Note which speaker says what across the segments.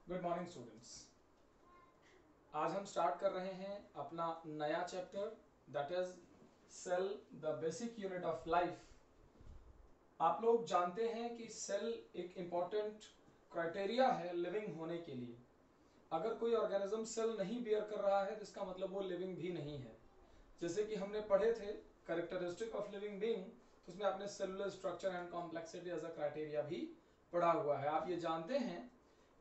Speaker 1: Good morning students. आज हम start कर रहे हैं अपना नया chapter that is cell the basic unit of life. आप लोग जानते हैं कि सेल एक इम्पॉर्टेंट क्राइटेरिया है लिविंग होने के लिए। अगर कोई ऑर्गेनिज्म सेल नहीं बियर कर रहा है तो इसका मतलब वो लिविंग भी नहीं है। जैसे कि हमने पढ़े थे कैरेक्टरिस्टिक ऑफ लिविंग बीइंग, तो उसमें आपने cellular structure and complexity as a criteria भी पढ़ा हुआ है। आप ये जानते हैं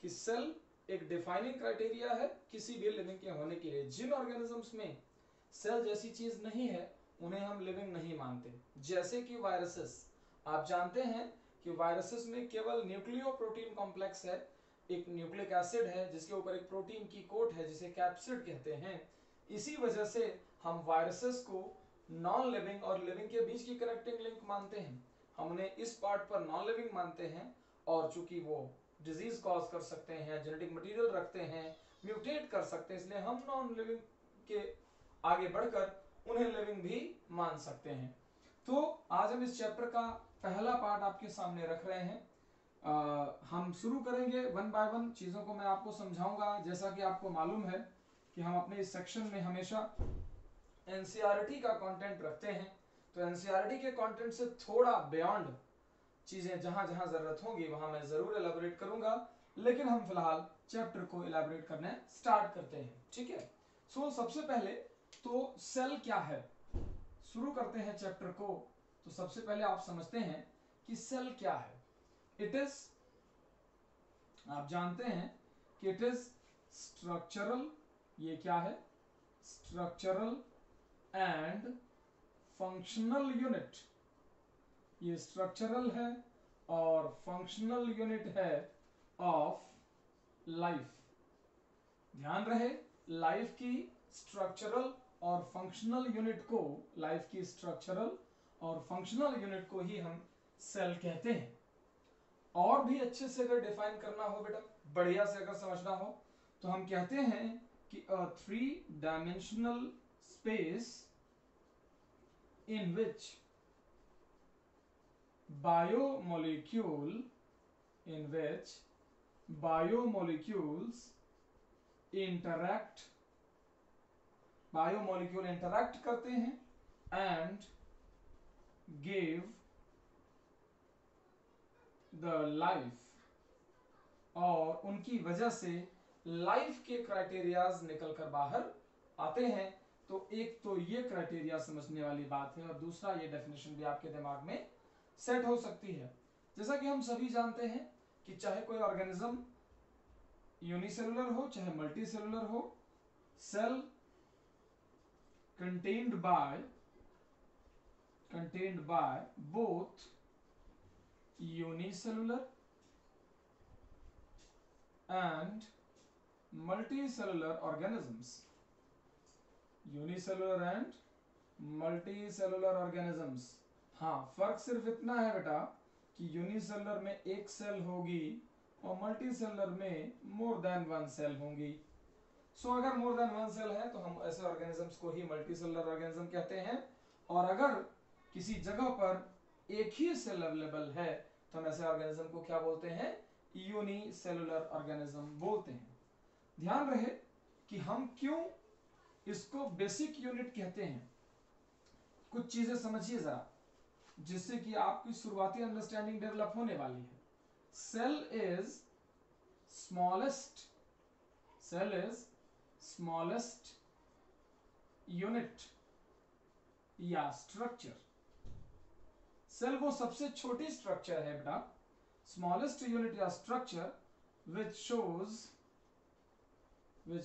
Speaker 1: कि सेल एक डिफाइनिंग क्राइटेरिया है किसी भी लिविंग के होने के लिए। जिन ऑर्गेनिजम्स में सेल जैसी चीज नहीं है उन्हें हम लिविंग नहीं मानते। जैसे कि वायरसेस, आप जानते हैं कि वायरसेस में केवल न्यूक्लियो प्रोटीन कॉम्प्लेक्स है, एक न्यूक्लिक एसिड है जिसके ऊपर एक प्रोटीन की कोट है जिसे कैप्सिड कहते हैं। इसी वजह से हम वायरसेस को नॉन लिविंग और लिविंग के बीच की कनेक्टिंग लिंक मानते हैं। हम उन्हें इस पार्ट पर नॉन लिविंग मानते हैं और चूंकि वो डिजीज कॉज कर सकते हैं, जेनेटिक मटेरियल रखते हैं, म्यूटेट कर सकते हैं, इसलिए हम नॉन लिविंग के आगे बढ़कर उन्हें लिविंग भी मान सकते हैं। तो आज हम इस चैप्टर का पहला पार्ट आपके सामने रख रहे हैं। हम शुरू करेंगे वन बाय वन, चीजों को मैं आपको समझाऊंगा। जैसा कि आपको मालूम है कि हम अपने इस सेक्शन में हमेशा एनसीईआरटी का कंटेंट रखते हैं, तो एनसीईआरटी के कंटेंट से थोड़ा बियॉन्ड चीजें जहां जहां जरूरत होगी वहां मैं जरूर एलाबोरेट करूंगा, लेकिन हम फिलहाल चैप्टर को एलाबोरेट करने स्टार्ट करते हैं। ठीक है। सो सबसे पहले तो सेल क्या है, शुरू करते हैं चैप्टर को। तो सबसे पहले आप समझते हैं कि सेल क्या है। इट इज, आप जानते हैं कि इट इज स्ट्रक्चरल, ये क्या है, स्ट्रक्चरल एंड फंक्शनल यूनिट। ये स्ट्रक्चरल है और फंक्शनल यूनिट है ऑफ लाइफ। ध्यान रहे, लाइफ की स्ट्रक्चरल और फंक्शनल यूनिट को, लाइफ की स्ट्रक्चरल और फंक्शनल यूनिट को ही हम सेल कहते हैं। और भी अच्छे से अगर डिफाइन करना हो बेटा, बढ़िया से अगर समझना हो, तो हम कहते हैं कि अ 3-dimensional space in which biomolecule in which biomolecules interact करते हैं and give the life, और उनकी वजह से लाइफ के क्राइटेरियाज निकल कर बाहर आते हैं। तो एक तो ये क्राइटेरिया समझने वाली बात है और दूसरा ये डेफिनेशन भी आपके दिमाग में सेट हो सकती है। जैसा कि हम सभी जानते हैं कि चाहे कोई ऑर्गेनिज्म यूनिसेलुलर हो चाहे मल्टीसेलुलर हो, cell contained by both unicellular and multicellular organisms, unicellular and multicellular organisms. हाँ, फर्क सिर्फ इतना है बेटा कि यूनिसेलुलर में एक सेल होगी और मल्टीसेलुलर में मोर देन वन सेल होंगी। सो अगर मोर देन वन सेल है तो हम ऐसे ऑर्गेनिजम्स को ही मल्टीसेलुलर ऑर्गेनिज्म कहते हैं, और अगर किसी जगह पर एक ही सेल अवेलेबल है तो हम ऐसे ऑर्गेनिज्म को क्या बोलते हैं, यूनिसेलुलर ऑर्गेनिज्म बोलते हैं। ध्यान रहे कि हम क्यों इसको बेसिक यूनिट कहते हैं। कुछ चीजें समझिए जरा, जिससे कि आपकी शुरुआती अंडरस्टैंडिंग डेवलप होने वाली है। Cell is smallest, cell is smallest unit या स्ट्रक्चर। सेल वो सबसे छोटी स्ट्रक्चर है बेटा, स्मॉलेस्ट यूनिट या structure which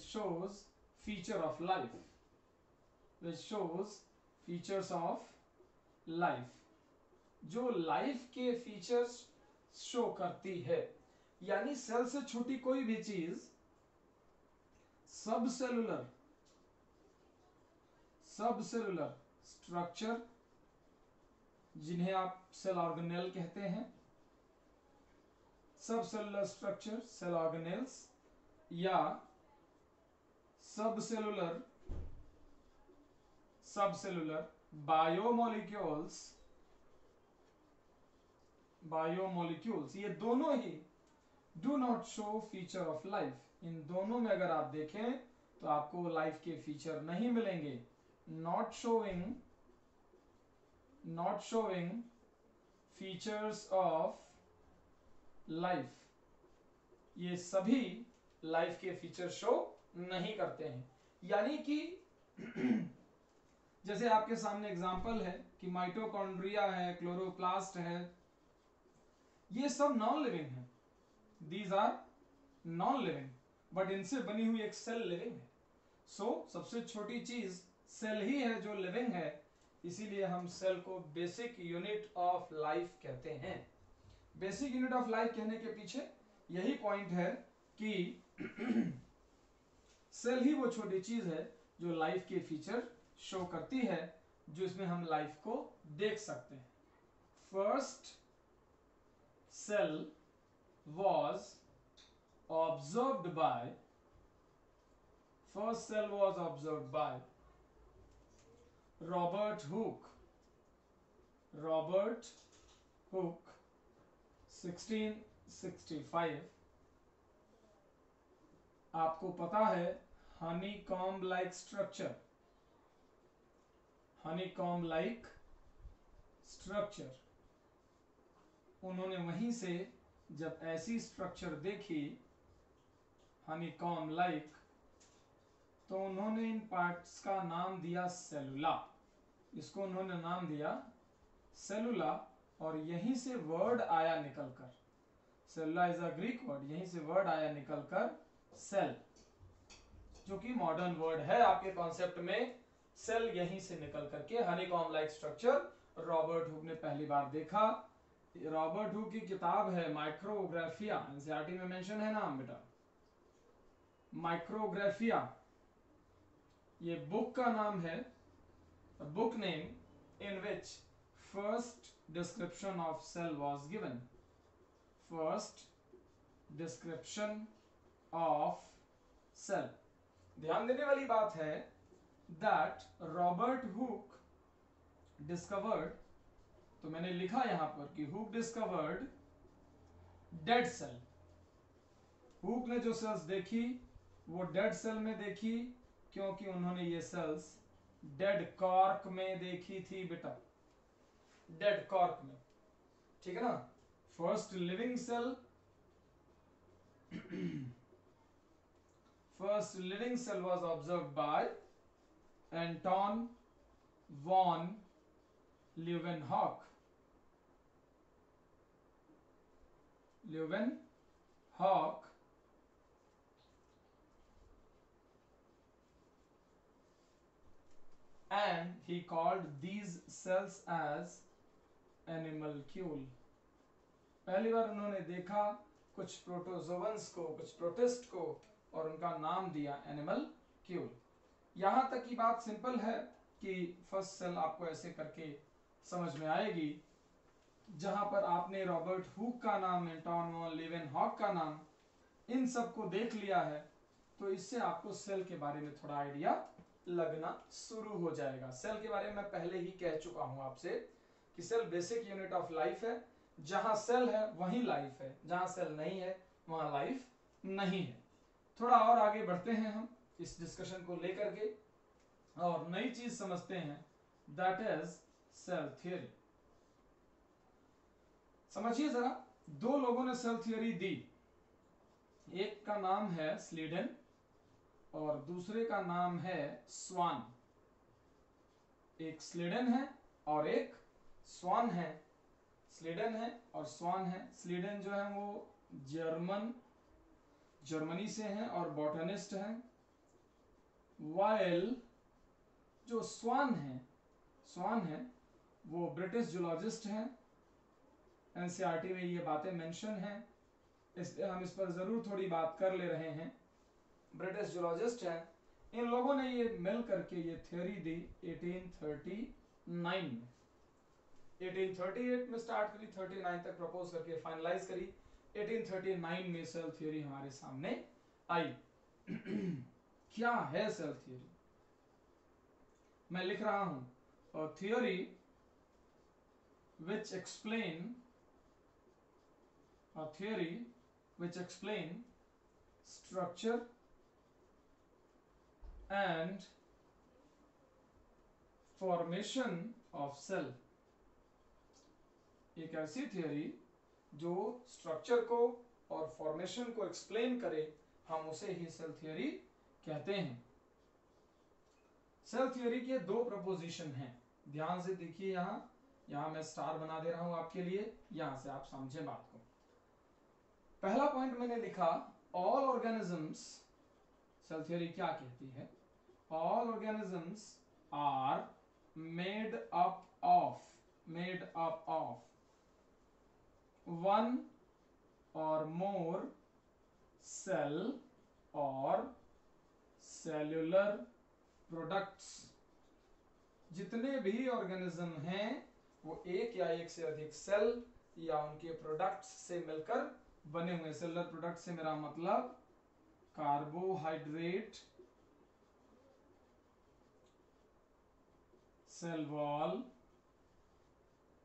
Speaker 1: shows feature of life, which shows features of life, जो लाइफ के फीचर्स शो करती है। यानी सेल से छोटी कोई भी चीज सबसेलुलर स्ट्रक्चर, जिन्हें आप सेल ऑर्गेनेल कहते हैं, सबसेलुलर स्ट्रक्चर सेल ऑर्गेनेल्स, या सबसेलुलर बायोमोलिक्यूल्स, ये दोनों ही do not show feature of life, इन दोनों में अगर आप देखें तो आपको लाइफ के फीचर नहीं मिलेंगे। Not showing features of life, ये सभी लाइफ के फीचर शो नहीं करते हैं। यानी कि जैसे आपके सामने एग्जांपल है कि माइटोकॉन्ड्रिया है, क्लोरोप्लास्ट है, ये सब नॉन लिविंग है, these are non living, but इनसे बनी हुई एक सेल लिविंग है। सो सबसे छोटी चीज सेल ही है जो लिविंग है, इसीलिए हम सेल को बेसिक यूनिट ऑफ लाइफ कहते हैं। बेसिक यूनिट ऑफ लाइफ कहने के पीछे यही पॉइंट है कि सेल ही वो छोटी चीज है जो लाइफ के फीचर शो करती है, जो इसमें हम लाइफ को देख सकते हैं। First cell was observed by Robert Hooke 1665। आपको पता है honeycomb like structure, उन्होंने वहीं से जब ऐसी स्ट्रक्चर देखी हनीकॉम लाइक, तो उन्होंने इन पार्ट्स का नाम दिया सेलुला। इसको उन्होंने नाम दिया सेलुला, और यहीं से वर्ड आया निकलकर, सेलुला इज अ ग्रीक वर्ड, यहीं से वर्ड आया निकलकर सेल, जो कि मॉडर्न वर्ड है आपके कॉन्सेप्ट में। सेल यहीं से निकल करके honeycomb like structure Robert Hooke ने पहली बार देखा। रॉबर्ट हुक की किताब है माइक्रोग्राफिया, एनसीईआरटी में मेंशन है नाम बेटा, माइक्रोग्राफिया, ये बुक का नाम है, book name in which first description of cell was given. First description of cell. ध्यान देने वाली बात है दैट रॉबर्ट हुक डिस्कवर्ड, तो मैंने लिखा यहां पर कि Hooke discovered dead cell. Hooke ने जो सेल्स देखी वो डेड सेल में देखी, क्योंकि उन्होंने ये सेल्स डेड कॉर्क में देखी थी बेटा, डेड कॉर्क में, ठीक है ना। First living cell was observed by Anton von Leeuwenhoek. And he called these cells as animalcule. पहली बार उन्होंने देखा कुछ प्रोटोजोवंस को, कुछ प्रोटिस्ट को, और उनका नाम दिया एनिमलक्यूल। यहां तक की बात सिंपल है कि फर्स्ट सेल आपको ऐसे करके समझ में आएगी, जहां पर आपने रॉबर्ट हुक का नाम, एंटोन वॉन लीवेनहॉक का नाम, इन सब को देख लिया है, तो इससे आपको सेल के बारे में थोड़ा आइडिया लगना शुरू हो जाएगा। सेल के बारे में मैं पहले ही कह चुका हूं आपसे कि cell basic unit of life है, जहां सेल है वहीं लाइफ है, जहां सेल नहीं है वहां लाइफ नहीं है। थोड़ा और आगे बढ़ते हैं हम इस डिस्कशन को लेकर के, और नई चीज समझते हैं, दैट इज सेल थ्योरी। समझिए जरा, दो लोगों ने सेल थ्योरी दी, एक का नाम है स्लीडन और दूसरे का नाम है स्वान। एक स्लीडन है और एक स्वान है। स्लीडन है और स्वान है। स्लीडन जो है वो जर्मनी से हैं और बॉटनिस्ट हैं, वाइल जो स्वान है वो ब्रिटिश जूलॉजिस्ट हैं। एनसीईआरटी में ये बातें मेंशन हैं, इसलिए हम इस पर जरूर थोड़ी बात कर ले रहे हैं। ब्रिटिश जूलॉजिस्ट हैं। इन लोगों ने ये मिल करके ये थ्योरी दी 1839 में। 1838 में स्टार्ट करी, 39 तक प्रपोज करके फाइनलाइज करी, 1839 में सेल थ्योरी हमारे सामने आई। क्या है सेल थ्योरी? मैं लिख रहा हूं, theory which explain which explain structure and formation of cell। एक ऐसी थियोरी जो स्ट्रक्चर को और फॉर्मेशन को एक्सप्लेन करे, हम उसे ही सेल थ्योरी कहते हैं। सेल थ्योरी के दो प्रपोजिशन हैं, ध्यान से देखिए। यहां मैं स्टार बना दे रहा हूं आपके लिए, यहां से आप समझें बात को। पहला पॉइंट मैंने लिखा, ऑल ऑर्गेनिजम्स, सेल थ्योरी क्या कहती है? All organisms are made up of one or more cell or cellular products। जितने भी ऑर्गेनिज्म हैं वो एक या एक से अधिक सेल या उनके प्रोडक्ट्स से मिलकर बने हुए। सेलुलर प्रोडक्ट से मेरा मतलब carbohydrate, cell wall,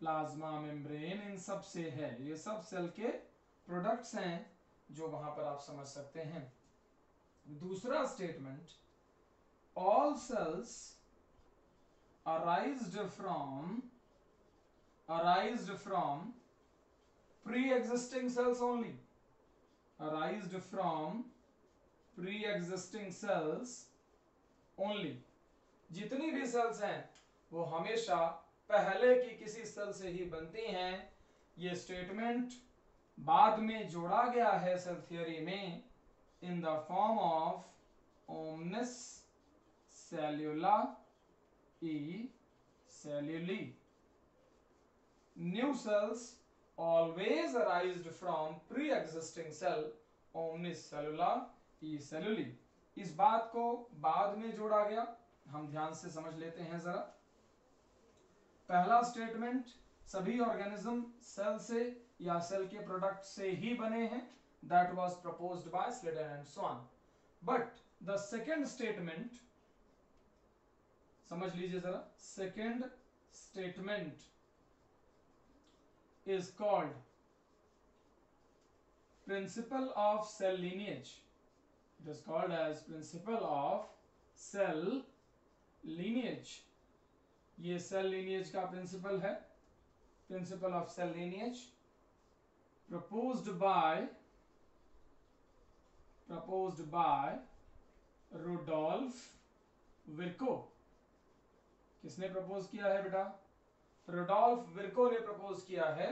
Speaker 1: plasma membrane, इन सब से है। ये सब सेल के प्रोडक्ट्स हैं जो वहां पर आप समझ सकते हैं। दूसरा statement, all cells arised from pre-existing cells only, arised from pre-existing cells only। जितनी भी सेल्स हैं वो हमेशा पहले की किसी सेल से ही बनती हैं। ये स्टेटमेंट बाद में जोड़ा गया है सेल थ्योरी में in the form of omnis cellula e cellula. New cells always arised from pre-existing cell omnis cellula e celluli। इस बात को बाद में जोड़ा गया, हम ध्यान से समझ लेते हैं जरा। पहला स्टेटमेंट, सभी ऑर्गेनिज्म सेल से या सेल के प्रोडक्ट से ही बने हैं, that was proposed by Sladen and Swan। but the second statement, समझ लीजिए जरा, second statement is called principle of cell lineage। it is called as principle of cell lineage। ये सेल lineage का principal है। principle of cell lineage proposed by Rudolf Virchow। किसने propose किया है बेटा? रुडोल्फ विर्को ने प्रपोज किया है।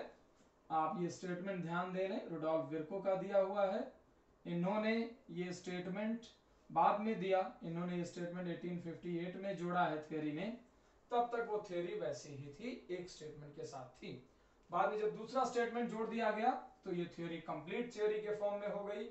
Speaker 1: आप ये स्टेटमेंट ध्यान दे लें, रुडोल्फ विर्को का दिया हुआ है। इन्होंने ये स्टेटमेंट बाद में दिया, इन्होंने ये स्टेटमेंट 1858 में जोड़ा है थ्योरी में। तब तक वो थ्योरी वैसे ही थी, एक स्टेटमेंट के साथ थी। बाद में जब दूसरा स्टेटमेंट जोड़ दिया गया तो ये थ्योरी कंप्लीट थ्योरी के फॉर्म में हो गई,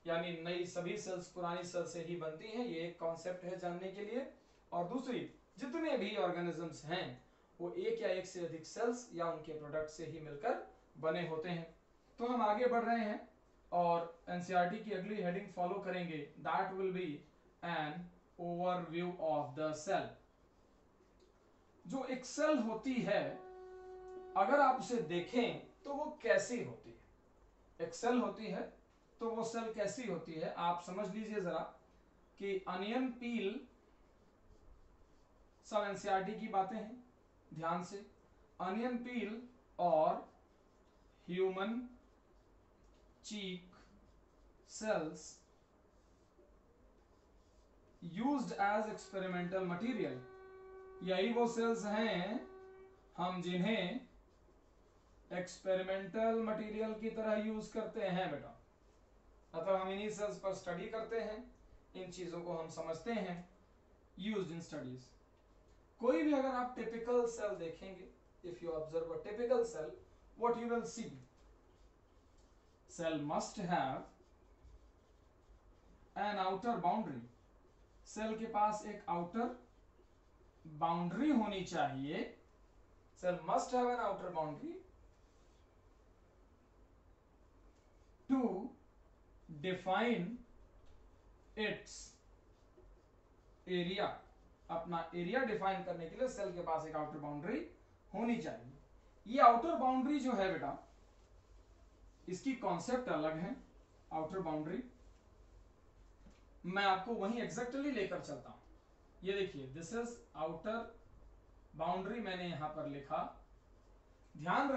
Speaker 1: यानी नई सभी सेल्स पुरानी सेल से ही बनती हैं। ये एक कॉन्सेप्ट है जानने के लिए। और दूसरी, जितने भी ऑर्गेनिजम्स हैं वो एक या एक से अधिक सेल्स या उनके प्रोडक्ट से ही मिलकर बने होते हैं। तो हम आगे बढ़ रहे हैं और एनसीईआरटी की अगली हेडिंग फॉलो करेंगे, that will be an overview of the cell. जो एक सेल होती है, अगर आप उसे देखें तो वो कैसी होती है? एक सेल होती है तो वो सेल कैसी होती है, आप समझ लीजिए जरा कि अनियन पील, सब एनसीईआरटी की बातें हैं, ध्यान से। अनियन पील और human cheek cells used as experimental material. यही वो सेल्स हैं हम जिन्हें एक्सपेरिमेंटल मटेरियल की तरह यूज करते हैं बेटा। मतलब हम इन्हीं सेल्स पर स्टडी करते हैं, इन चीजों को हम समझते हैं, यूज्ड इन स्टडीज। कोई भी अगर आप टिपिकल सेल देखेंगे, if you observe a typical cell, what you will see, cell must have an outer boundary. Cell के पास एक आउटर बाउंड्री होनी चाहिए। Cell must have an outer boundary to define its area. अपना area define करने के लिए cell के पास एक आउटर बाउंड्री होनी चाहिए। ये आउटर बाउंड्री जो है बेटा, इसकी कॉन्सेप्ट अलग है आउटर बाउंड्री, मैं आपको वहीं एग्जैक्टली लेकर चलता हूं। ये देखिए, दिस इज आउटर बाउंड्री, मैंने यहां पर लिखा। ध्यान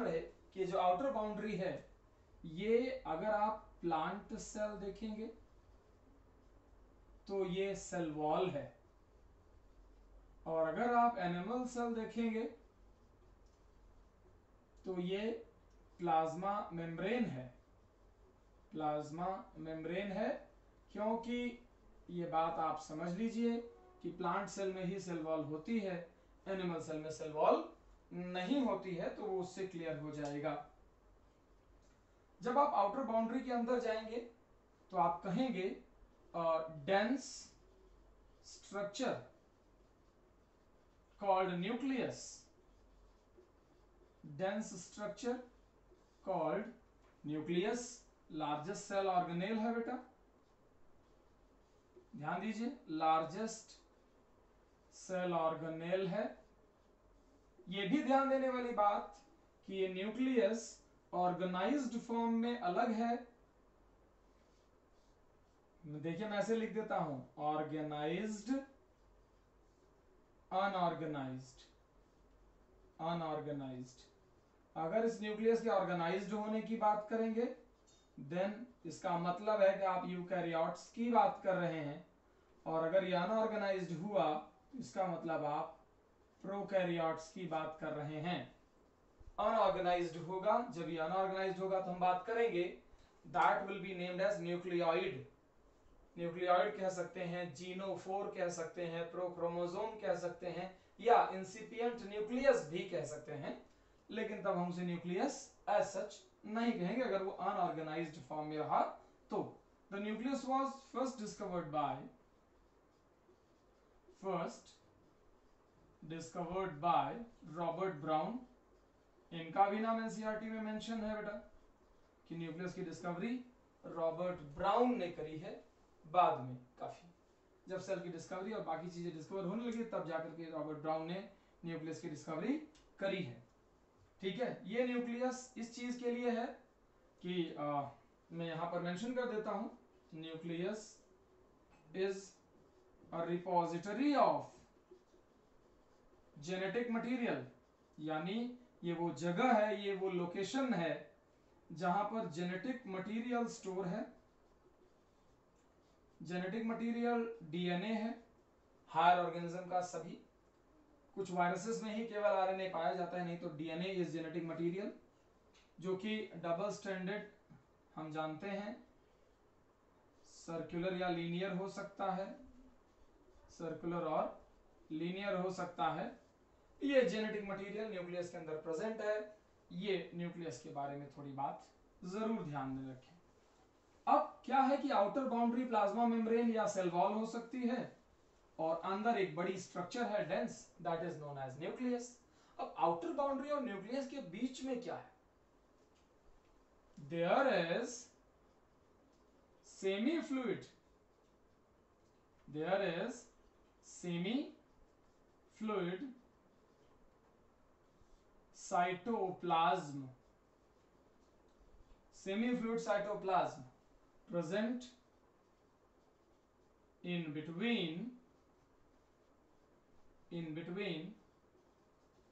Speaker 1: रहे कि जो आउटर बाउंड्री है, ये अगर आप प्लांट सेल देखेंगे तो ये सेल वॉल है, और अगर आप एनिमल सेल देखेंगे तो ये प्लाज्मा मेम्ब्रेन है। प्लाज्मा मेम्ब्रेन है, क्योंकि ये बात आप समझ लीजिए कि प्लांट सेल में ही सेल वॉल होती है, एनिमल सेल में सेल वॉल नहीं होती है, तो वो उससे क्लियर हो जाएगा। जब आप आउटर बाउंड्री के अंदर जाएंगे तो आप कहेंगे dense structure called nucleus, dense structure called nucleus, largest cell organelle है बेटा, ध्यान दीजिए, लार्जेस्ट सेल ऑर्गेनेल है। ये भी ध्यान देने वाली बात कि ये न्यूक्लियस ऑर्गेनाइज्ड फॉर्म में अलग है। देखिए, मैं ऐसे लिख देता हूं, ऑर्गेनाइज्ड, अनऑर्गेनाइज्ड, अनऑर्गेनाइज्ड। अगर इस न्यूक्लियस के ऑर्गेनाइज्ड होने की बात करेंगे, देन इसका मतलब है कि आप यूकैरियोट्स की बात कर रहे हैं, और अगर ये अनऑर्गेनाइज्ड हुआ तो इसका मतलब आप प्रोकैरियोट्स की बात कर रहे हैं। अनऑर्गेनाइज्ड होगा, जब ये अनऑर्गेनाइज्ड होगा तो हम बात करेंगे that will be named as nucleoid. Nucleoid कह सकते हैं, जीनोफोर कह सकते हैं, प्रोक्रोमोसोम कह सकते हैं, या इंसिपिएंट न्यूक्लियस भी कह सकते हैं, लेकिन तब हम उसे न्यूक्लियस एज सच नहीं कहेंगे अगर वो अनऑर्गेनाइज्ड फॉर्म में रहा तो। The nucleus was first discovered by Robert brown. इनका भी नाम एनसीईआरटी में मेंशन है बेटा, कि न्यूक्लियस की डिस्कवरी रॉबर्ट ब्राउन ने करी है। बाद में काफी, जब सेल की डिस्कवरी और बाकी चीजें डिस्कवर होने लगी, तब जाकर के रॉबर्ट ब्राउन ने न्यूक्लियस की डिस्कवरी करी है। ठीक है, ये न्यूक्लियस इस चीज के लिए है कि मैं यहां पर मेंशन कर देता हूं, nucleus is a repository of genetic material, यानी ये वो जगह है, ये वो लोकेशन है जहां पर जेनेटिक मटेरियल स्टोर है। जेनेटिक मटेरियल डीएनए है, हायर ऑर्गेनिज्म का सभी, कुछ वायरसेस में ही केवल आरएनए पाया जाता है, नहीं तो डीएनए इज जेनेटिक मटेरियल, जो कि डबल स्टैंडर्ड हम जानते हैं, सर्कुलर या लीनियर हो सकता है, सर्कुलर और लीनियर हो सकता है। ये जेनेटिक मटेरियल न्यूक्लियस के अंदर प्रेजेंट है। ये न्यूक्लियस के बारे में थोड़ी बात जरूर ध्यान में रखें। अब क्या है कि आउटर बाउंड्री प्लाज्मा मेम्ब्रेन या सेल वॉल हो सकती है, और अंदर एक बड़ी स्ट्रक्चर है dense, that is known as nucleus. अब आउटर बाउंड्री और न्यूक्लियस के बीच में क्या है? There is semi fluid, there is semi fluid cytoplasm, semi-fluid cytoplasm present in between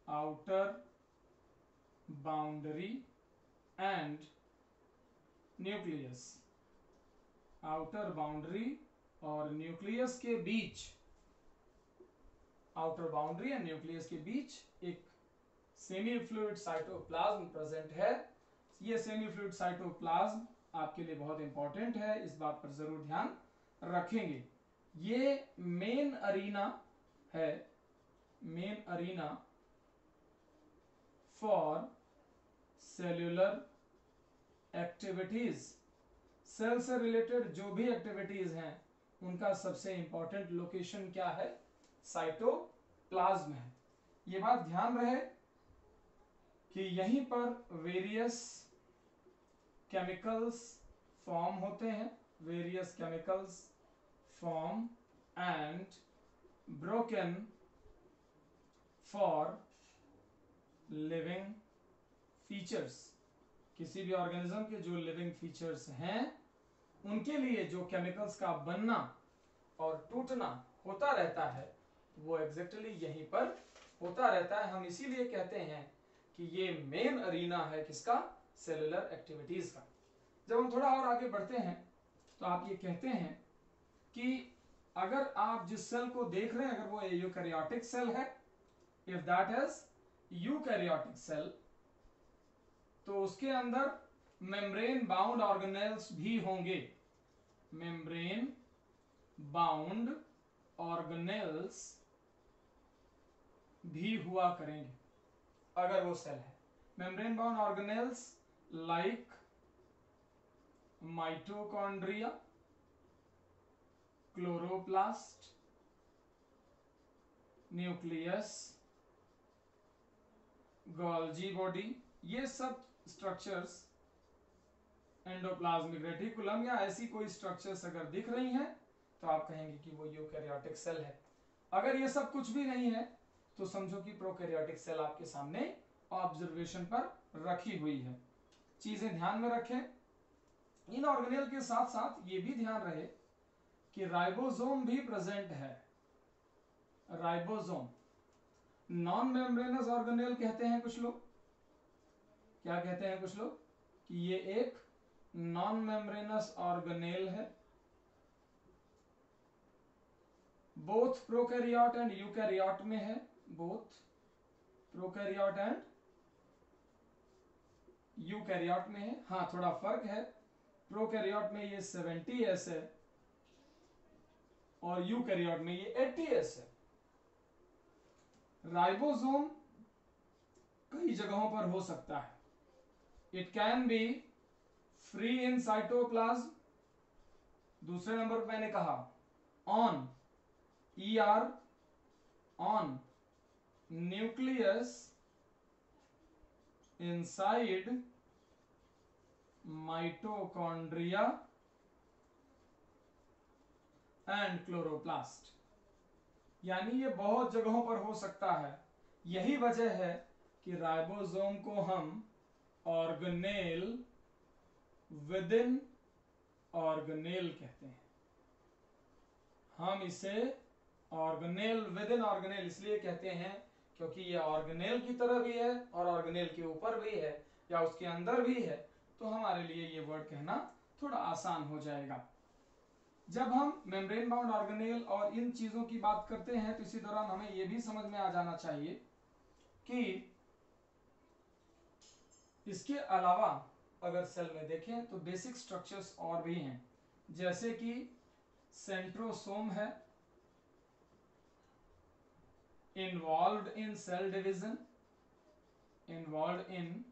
Speaker 1: outer boundary and nucleus। outer boundary और न्यूक्लियस के बीच, आउटर बाउंड्री एंड न्यूक्लियस के बीच एक सेमी फ्लूइड साइटोप्लाज्म प्रेजेंट है। ये सेमी फ्लूइड साइटोप्लाज्म आपके लिए बहुत important है, इस बात पर जरूर ध्यान रखेंगे। ये मेन अरीना है, main arena for cellular activities. Cell से रिलेटेड जो भी एक्टिविटीज हैं उनका सबसे इंपॉर्टेंट लोकेशन क्या है? साइटोप्लाज्म है। ये बात ध्यान रहे कि यहीं पर वेरियस केमिकल्स फॉर्म होते हैं, various chemicals form and broken for living features. किसी भी ऑर्गेनिज्म के जो लिविंग फीचर्स हैं उनके लिए जो केमिकल्स का बनना और टूटना होता रहता है वो एग्जैक्टली यहीं पर होता रहता है। हम इसीलिए कहते हैं कि ये मेन अरीना है किसका, सेलुलर एक्टिविटीज का। जब हम थोड़ा और आगे बढ़ते हैं तो आप ये कहते हैं कि अगर आप जिस सेल को देख रहे हैं अगर वो यूकैरियोटिक सेल है, if that is eukaryotic cell, तो उसके अंदर मेम्ब्रेन बाउंड ऑर्गेनेल्स भी होंगे। मेम्ब्रेन बाउंड ऑर्गेनेल्स भी हुआ करेंगे अगर वो सेल है। Membrane bound organelles like mitochondria, chloroplast, nucleus, Golgi body, ये सब स्ट्रक्चर्स, एंडोप्लाज्मिक रेटिकुलम या ऐसी कोई स्ट्रक्चर्स अगर दिख रही हैं तो आप कहेंगे कि वो यूकैरियोटिक सेल है। अगर ये सब कुछ भी नहीं है तो समझो कि प्रोकैरियोटिक सेल आपके सामने ऑब्जर्वेशन पर रखी हुई है। चीजें ध्यान में रखें। इन ऑर्गेनेल के साथ साथ ये भी ध्यान रहे कि राइबोसोम भी प्रेजेंट है। राइबोसोम नॉन मेम्ब्रेनस ऑर्गेनेल कहते हैं कुछ लोग। क्या कहते हैं कुछ लोग? कि ये एक नॉन मेम्ब्रेनस ऑर्गेनेल है। बोथ प्रोकैरियोट एंड यूकैरियोट में है, बोथ प्रोकैरियोट एंड यूकैरियोट में है। हाँ, थोड़ा फर्क है, प्रोकैरियोट में ये 70S है और यूकैरियोट में ये 80S है। राइबोसोम कई जगहों पर हो सकता है। It can be free in cytoplasm, दूसरे नंबर पर मैंने कहा on ER, on nucleus, inside mitochondria and chloroplast. यानी ये बहुत जगहों पर हो सकता है। यही वजह है कि राइबोसोम को हम ऑर्गेनेल विदिन ऑर्गेनेल कहते हैं। हम इसे ऑर्गेनेल विदिन ऑर्गेनेल इसलिए कहते हैं क्योंकि ये ऑर्गेनेल की तरह भी है और ऑर्गेनेल के ऊपर भी है या उसके अंदर भी है, तो हमारे लिए ये वर्ड कहना थोड़ा आसान हो जाएगा। जब हम मेम्ब्रेन बाउंड ऑर्गेनेल और इन चीजों की बात करते हैं तो इसी दौरान हमें यह भी समझ में आ जाना चाहिए कि इसके अलावा अगर सेल में देखें तो बेसिक स्ट्रक्चर्स और भी हैं, जैसे कि सेंट्रोसोम है, involved in cell division, involved in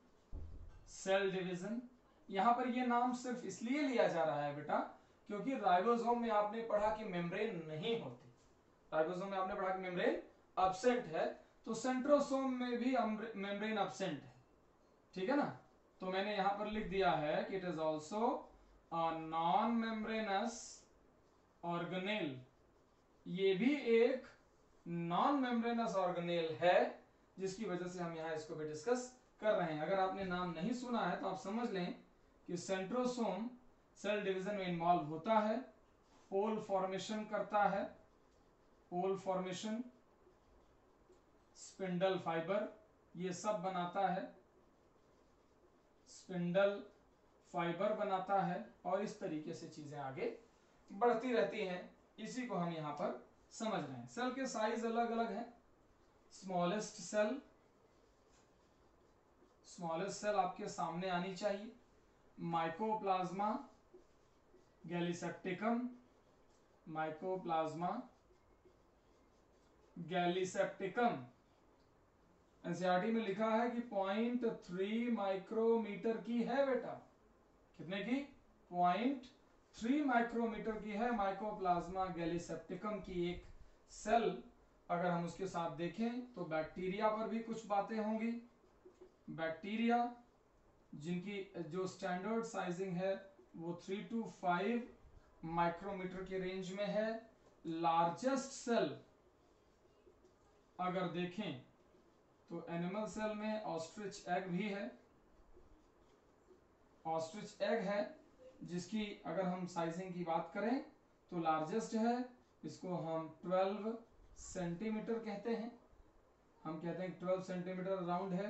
Speaker 1: cell division. यहां पर यह नाम सिर्फ इसलिए लिया जा रहा है बेटा क्योंकि राइबोसोम में आपने पढ़ा कि मेम्ब्रेन नहीं होती। राइबोसोम में आपने पढ़ा कि मेम्ब्रेन एब्सेंट है, तो सेंट्रोसोम में भी मेम्ब्रेन एब्सेंट है। ठीक है ना? तो मैंने यहां पर लिख दिया है कि it is also a non membranes organelle. ये भी एक नॉन मेम्ब्रेनस ऑर्गेनेल है, जिसकी वजह से हम यहां इसको भी डिस्कस कर रहे हैं। अगर आपने नाम नहीं सुना है तो आप समझ लें कि सेंट्रोसोम सेल डिवीजन में इन्वॉल्व होता है, पोल फॉर्मेशन करता है, पोल फॉर्मेशन, स्पिंडल फाइबर ये सब बनाता है, स्पिंडल फाइबर बनाता है और इस तरीके से चीजें आगे बढ़ती रहती हैं। इसी को हम यहां पर समझ रहे हैं। सेल के साइज अलग अलग हैं। स्मॉलेस्ट सेल आपके सामने आनी चाहिए, mycoplasma gallisepticum, mycoplasma gallisepticum. NCERT में लिखा है कि 0.3 माइक्रोमीटर की है बेटा। कितने की? 0.3 माइक्रोमीटर की है माइकोप्लाज्मा गैलीसेप्टिकम की एक सेल। अगर हम उसके साथ देखें तो बैक्टीरिया पर भी कुछ बातें होंगी। बैक्टीरिया जिनकी जो स्टैंडर्ड साइजिंग है वो 3 to 5 माइक्रोमीटर के रेंज में है। लार्जेस्ट सेल अगर देखें तो एनिमल सेल में ऑस्ट्रिच एग भी है। ऑस्ट्रिच एग है, जिसकी अगर हम साइजिंग की बात करें तो लार्जेस्ट है, इसको हम 12 सेंटीमीटर कहते हैं। हम कहते हैं 12 सेंटीमीटर राउंड है।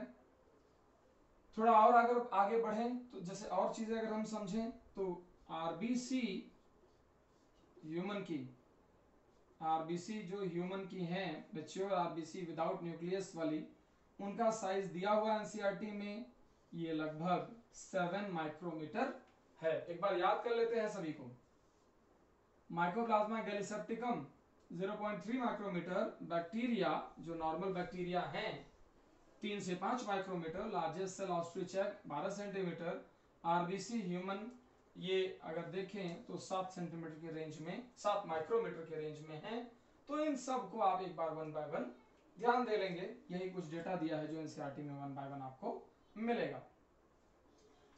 Speaker 1: थोड़ा और अगर आगे बढ़ें तो जैसे और चीजें अगर हम समझें तो आरबीसी ह्यूमन की, आरबीसी जो ह्यूमन की हैं, मैच्योर आरबीसी विदाउट न्यूक्लियस वाली, उनका साइज दिया हुआ एनसीईआरटी में, ये लगभग 7 माइक्रोमीटर है। एक बार याद कर लेते हैं सभी को। माइकोप्लाज्मा गैलीसेप्टिकम 0.3 माइक्रोमीटर, बैक्टीरिया जो नॉर्मल बैक्टीरिया हैं 3 से 5 micrometre, largest cell ostrich egg 12 centimetre, RBC human ये अगर देखें तो 7 सेंटीमीटर के रेंज में, 7 माइक्रोमीटर के रेंज में है। तो इन सब को आप एक बार वन बाय वन ध्यान दे लेंगे। यही कुछ डेटा दिया है जो एनसीईआरटी में वन बाय वन आपको मिलेगा।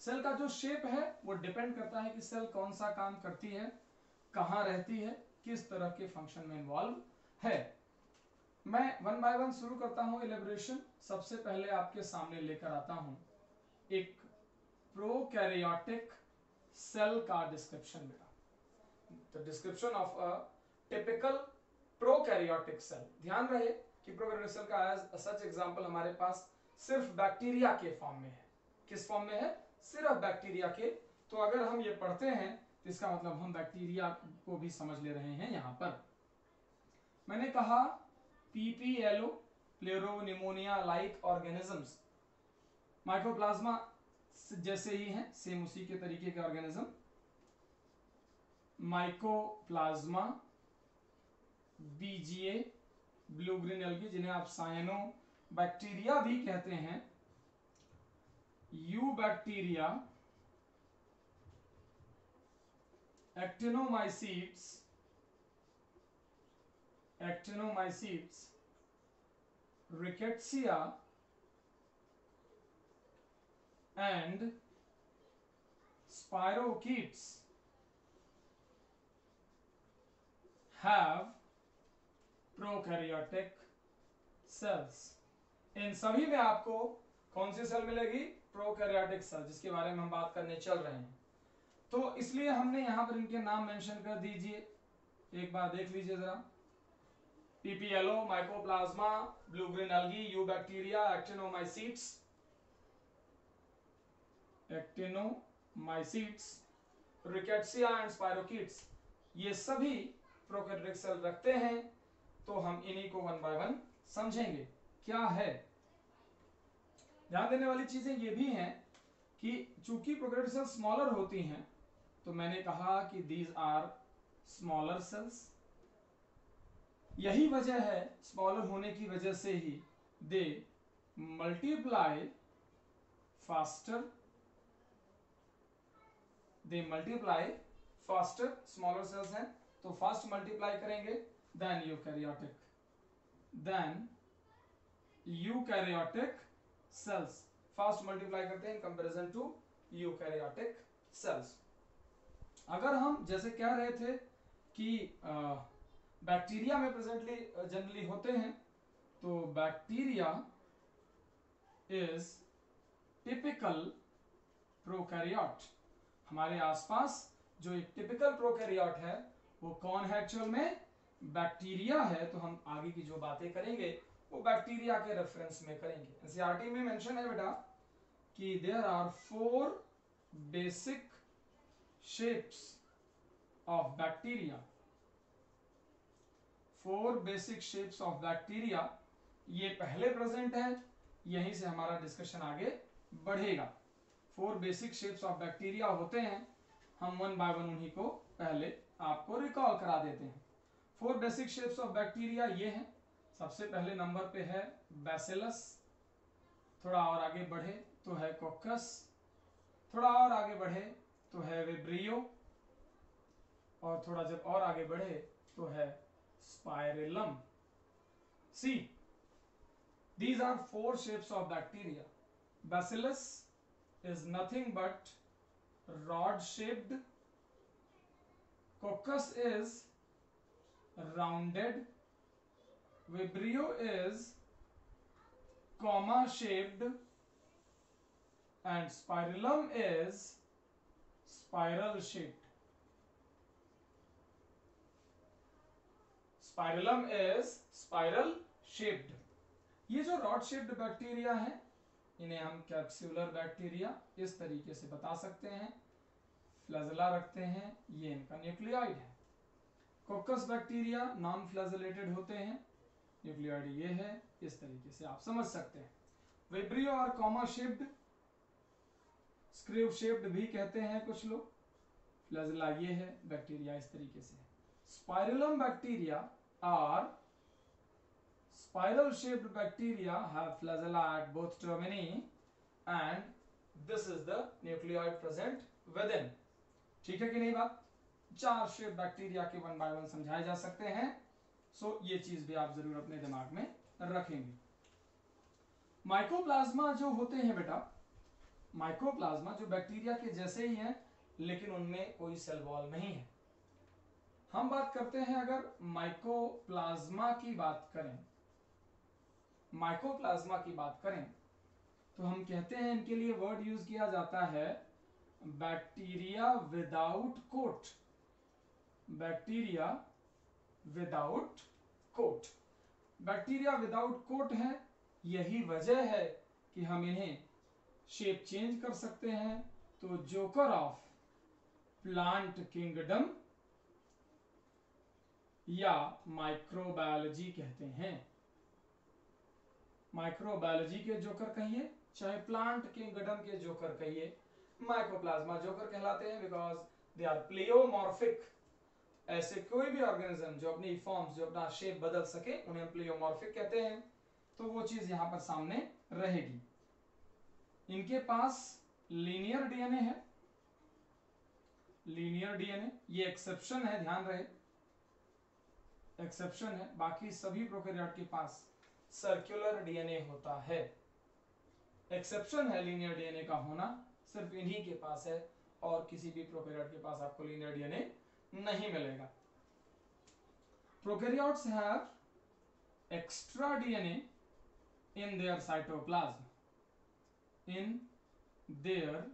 Speaker 1: सेल का जो शेप है वो डिपेंड करता है कि सेल कौन सा काम करती है, कहां रहती है, किस तरह के फंक्शन में इन्वॉल्व है। मैं वन बाय वन शुरू करता हूं एलिब्रेशन। सबसे पहले आपके सामने लेकर आता हूं एक प्रोकैरियोटिक सेल का डिस्क्रिप्शन बेटा। The description of a typical prokaryotic cell. ध्यान रहे कि प्रोकैरियोटिक सेल का एज सच एग्जांपल हमारे पास सिर्फ बैक्टीरिया के फॉर्म में है। किस फॉर्म में है? सिर्फ बैक्टीरिया के। तो अगर हम ये पढ़ते हैं तो इसका मतलब हम बैक्टीरिया को भी समझ ले रहे हैं। यहां पर मैंने कहा PPLO, pleuropneumonia like organisms, mycoplasma जैसे ही हैं, सेम उसी के तरीके के organism. Mycoplasma, BGA, blue green algae जिन्हें आप साइनो बैक्टीरिया भी कहते हैं, eubacteria, actinomycetes, rickettsia and spirochetes have prokaryotic cells। इन सभी में आपको कौन सी सेल मिलेगी? प्रोकैरियोटिक सेल, जिसके बारे में हम बात करने चल रहे हैं। तो इसलिए हमने यहां पर इनके नाम मेंशन कर दीजिए। एक बार देख लीजिए जरा। PPLO, mycoplasma, blue green algae, you bacteria, actinomycetes, rickettsia and स्पाइरोकीट्स, ये सभी प्रोकैरियोटिक सेल रखते हैं। तो हम इन्हीं को वन बाय वन समझेंगे क्या है। ध्यान देने वाली चीजें ये भी हैं कि चूंकि प्रोकैरियोटिक सेल स्मॉलर होती हैं, तो मैंने कहा कि दीज आर स्मॉलर सेल्स। यही वजह है, स्मॉलर होने की वजह से ही they multiply faster, they multiply faster. Smaller cells हैं तो फास्ट मल्टीप्लाई करेंगे then eukaryotic cells fast multiply करते हैं in comparison to eukaryotic cells. अगर हम जैसे कह रहे थे कि बैक्टीरिया में प्रेजेंटली जनरली होते हैं, तो बैक्टीरिया इज टिपिकल प्रोकैरियोट। हमारे आसपास जो एक टिपिकल प्रोकैरियोट है वो कौन है? एक्चुअल में बैक्टीरिया है। तो हम आगे की जो बातें करेंगे वो बैक्टीरिया के रेफरेंस में करेंगे। एनसीईआरटी में मेंशन है बेटा कि there are 4 basic shapes of bacteria. 4 basic shapes of bacteria, ये पहले प्रेजेंट है, यहीं से हमारा डिस्कशन आगे बढ़ेगा। 4 बेसिक शेप्स ऑफ बैक्टीरिया होते हैं। हम वन बाय वन उन्हीं को पहले आपको रिकॉल करा देते हैं। 4 बेसिक शेप्स ऑफ बैक्टीरिया ये हैं। सबसे पहले नंबर पे है बैसिलस, थोड़ा और आगे बढ़े तो है कोकस, थोड़ा और आगे बढ़े तो है विब्रियो, और थोड़ा जब और आगे बढ़े तो है स्पाइरेलम। सी, these are 4 shapes of bacteria. Bacillus is nothing but rod shaped, coccus is rounded, vibrio is comma shaped, and spirillum is spiral shaped, spirillum is spiral shaped. ये जो रॉड शेप्ड बैक्टीरिया है इन्हें हम कैप्सुलर बैक्टीरिया इस तरीके से बता सकते हैं, फ्लैजेला रखते हैं, ये इनका न्यूक्लियाइड है। कोकस बैक्टीरिया नॉन फ्लैजेलेटेड होते हैं, न्यूक्लियाइड ये है, इस तरीके से आप समझ सकते हैं। विब्रियो और कॉमा शेप्ड, स्क्रीव शेप्ड भी कहते हैं कुछ लोग, फ्लैजेला ये है, बैक्टीरिया इस तरीके से। Spirillum bacteria are spiral shaped bacteria have flagella at both termini and this is the nucleoid present within। ठीक है कि नहीं बात? 4 शेप बैक्टीरिया के 1 बाय 1 समझाए जा सकते हैं। सो ये चीज भी आप जरूर अपने दिमाग में रखेंगे। माइकोप्लाज्मा जो होते हैं बेटा, माइकोप्लाज्मा जो बैक्टीरिया के जैसे ही हैं लेकिन उनमें कोई सेल वॉल नहीं है। हम बात करते हैं अगर माइकोप्लाज्मा की बात करें, माइकोप्लाज्मा की बात करें तो हम कहते हैं इनके लिए वर्ड यूज किया जाता है bacteria without coat, bacteria without coat. Bacteria without coat है, यही वजह है कि हम इन्हें शेप चेंज कर सकते हैं। तो जोकर ऑफ प्लांट किंगडम या माइक्रोबायोलॉजी कहते हैं। माइक्रोबायोलॉजी के जोकर कहिए चाहे प्लांट किंगडम के जोकर कहिए, माइकोप्लाज्मा जोकर कहलाते हैं बिकॉज दे आर प्लेयोमॉर्फिक। ऐसे कोई भी ऑर्गेनिज्म जो अपनी फॉर्म्स, जो अपना शेप बदल सके उन्हें प्लेयोमॉर्फिक कहते हैं। तो वो चीज यहां पर सामने रहेगी। इनके पास लीनियर डीएनए है, लीनियर डीएनए ये एक्सेप्शन है, ध्यान रहे एक्सेप्शन है। बाकी सभी प्रोकैरियोट के पास सर्कुलर डीएनए होता है। एक्सेप्शन है लीनियर डीएनए का होना, सिर्फ इन्हीं के पास है और किसी भी प्रोकैरियोट के पास आपको लीनियर डीएनए नहीं मिलेगा। Prokaryotes have extra DNA in their cytoplasm, in their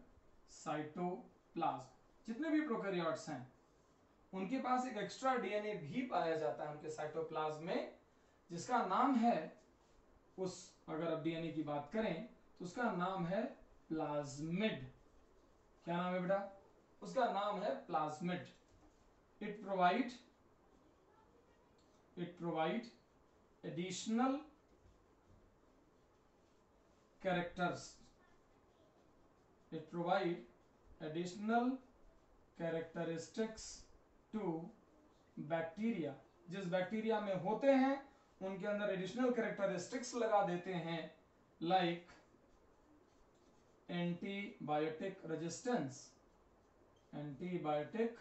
Speaker 1: cytoplasm. जितने भी प्रोकैरियोट्स हैं उनके पास एक एक्स्ट्रा डीएनए भी पाया जाता है उनके साइटोप्लाज्म में, जिसका नाम है, उस अगर आप डीएनए की बात करें तो उसका नाम है प्लाज्मिड। क्या नाम है बेटा? उसका नाम है plasmid. It provide additional characters, it provide additional characteristics to bacteria. जिस बैक्टीरिया में होते हैं उनके अंदर एडिशनल कैरेक्टरिस्टिक्स लगा देते हैं, like antibiotic resistance, antibiotic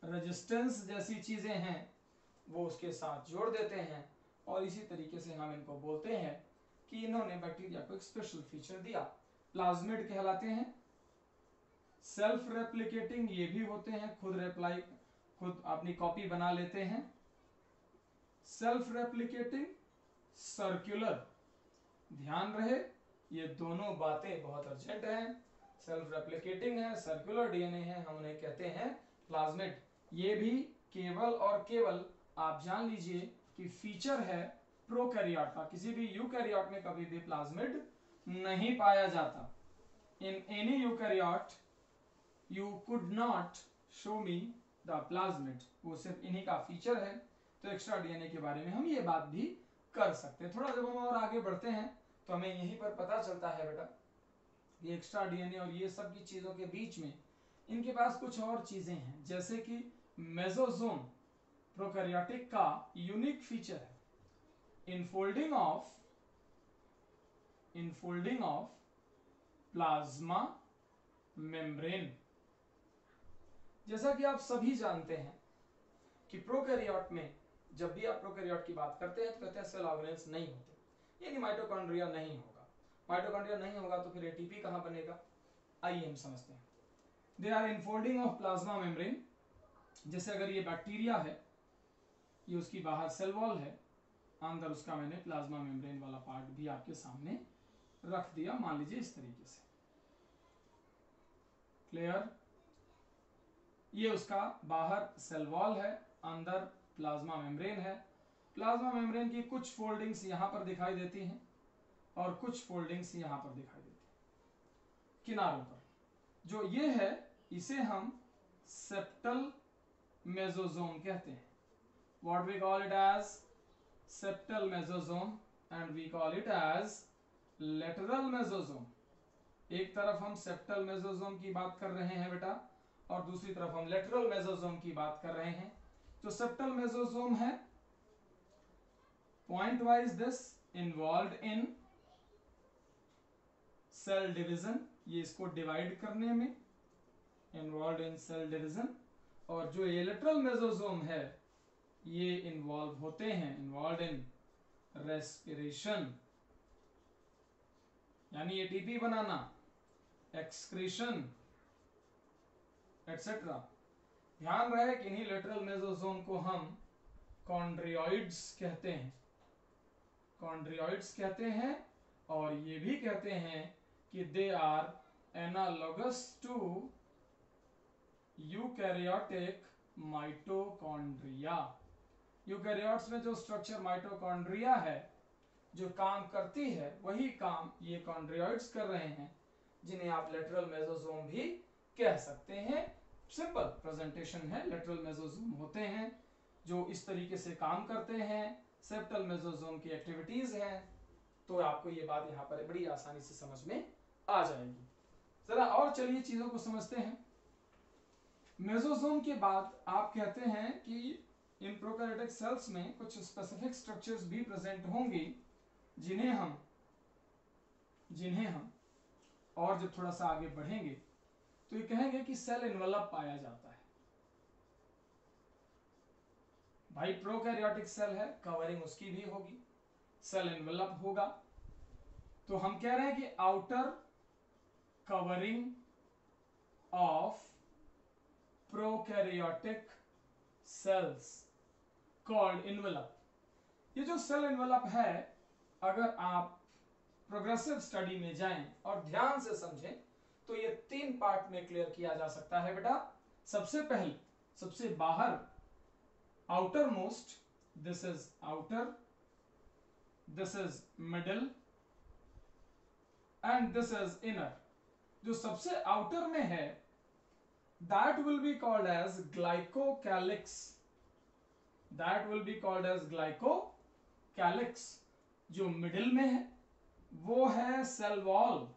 Speaker 1: resistance जैसी चीजें हैं वो उसके साथ जोड़ देते हैं। और इसी तरीके से हम इनको बोलते हैं कि इन्होंने बैक्टीरिया को एक स्पेशल फीचर दिया, प्लाज्मिड कहलाते हैं। सेल्फ रेप्लिकेटिंग ये भी होते हैं, खुद अपनी कॉपी बना लेते हैं। सेल्फ रेप्लिकेटिंग, सर्कुलर, ध्यान रहे ये दोनों बातें बहुत अर्जेंट हैं। सेल्फ रेप्लिकेटिंग है, सर्कुलर डीएनए है, हम उन्हें कहते हैं प्लाज्मिड। ये भी केवल और केवल आप जान लीजिए कि फीचर है प्रोकैरियोट का, किसी भी यूकैरियोट में कभी भी प्लाज्मिड नहीं पाया जाता। In any eukaryote you could not show me the plasmid, वो सिर्फ इन्हीं का फीचर है। तो एक्स्ट्रा डीएनए के बारे में हम ये बात भी कर सकते हैं। थोड़ा जब हम और आगे बढ़ते हैं तो हमें यहीं पर पता चलता है बेटा, ये एक्स्ट्रा डीएनए और ये सब की चीजों के बीच में इनके पास कुछ और चीजें हैं, जैसे कि मेसोसोम प्रोकैरियोटिक का यूनिक फीचर है इनफोल्डिंग ऑफ प्लाज्मा मेम्ब्रेन। जैसा कि आप सभी जानते हैं कि प्रोकैरियोट में जब भी आप प्रोकैरियोट की बात करते हैं तो कहते हैं सेल ऑर्गेनेल्स नहीं होते, यानी माइटोकॉन्ड्रिया नहीं होगा। माइटोकॉन्ड्रिया नहीं होगा तो फिर एटीपी कहां बनेगा? आइए हम समझते हैं। They are infolding of plasma membrane. जैसे अगर ये बैक्टीरिया है, ये उसकी बाहर सेल वॉल है, अंदर उसका मैंने प्लाज्मा मेम्ब्रेन वाला पार्ट भी आपके सामने रख दिया, मान लीजिए इस तरीके से। क्लियर। ये उसका बाहर सेल वॉल है, अंदर प्लाज्मा मेम्ब्रेन है। प्लाज्मा मेम्ब्रेन की कुछ फोल्डिंग्स यहां पर दिखाई देती हैं और कुछ फोल्डिंग्स यहां पर दिखाई देती हैं किनारों पर। जो ये है इसे हम सेप्टल मेसोसोम कहते हैं। What we call it as septal mesosome and we call it as lateral mesosome. एक तरफ हम सेप्टल मेसोसोम की बात कर रहे हैं बेटा और दूसरी तरफ हम लेटरल मेसोसोम की बात कर रहे हैं। जो सेप्टल मेसोसोम है point wise this involve in cell division, ये इसको डिवाइड करने में इन्वॉल्व इन सेल डिवीजन। और जो ये लेटरल मेसोसोम है ये इन्वॉल्व होते हैं इन्वॉल्व इन रेस्पिरेशन, यानी एटीपी बनाना, एक्सक्रीशन एटसेट्रा। ध्यान रहे कि इन्हीं लेटरल मेसोसोम को हम कॉन्ड्रियोइड्स कहते हैं, कॉन्ड्रियोइड्स कहते हैं। और ये भी कहते हैं कि they are analogous to eukaryotic mitochondria. Eukaryotes में जो स्ट्रक्चर माइटोकॉन्ड्रिया है जो काम करती है वही काम ये कॉन्ड्रियोइड्स कर रहे हैं, जिन्हें आप लेटरल मेसोसोम भी कह सकते हैं। सिंपल प्रेजेंटेशन है। लेटरल मेसोसोम होते हैं जो इस तरीके से काम करते हैं, सेप्टल मेसोसोम की एक्टिविटीज हैं। तो आपको ये बात यहाँ पर बड़ी आसानी से समझ में आ जाएगी। जरा और चलिए चीजों को समझते हैं। मेसोसोम के बाद आप कहते हैं कि इन प्रोकैरियोटिक सेल्स में कुछ स्पेसिफिक स्ट्रक्चर्स भी प्रेजेंट होंगी जिन्हें हम और जब थोड़ा सा आगे बढ़ेंगे तो ये कहेंगे कि सेल इन्वेलप पाया जाता है। भाई प्रोकैरियोटिक सेल है, कवरिंग उसकी भी होगी, सेल इन्वेलप होगा। तो हम कह रहे हैं कि outer covering of prokaryotic cells called envelope. ये जो सेल इन्वेलप है, अगर आप प्रोग्रेसिव स्टडी में जाएं और ध्यान से समझें तो ये 3 पार्ट में क्लियर किया जा सकता है बेटा। सबसे पहले सबसे बाहर outermost, this is outer, this is middle and this is inner. जो सबसे आउटर में है that will be called as glycocalyx, that will be called as glycocalyx. जो मिडिल में है वो है सेल वॉल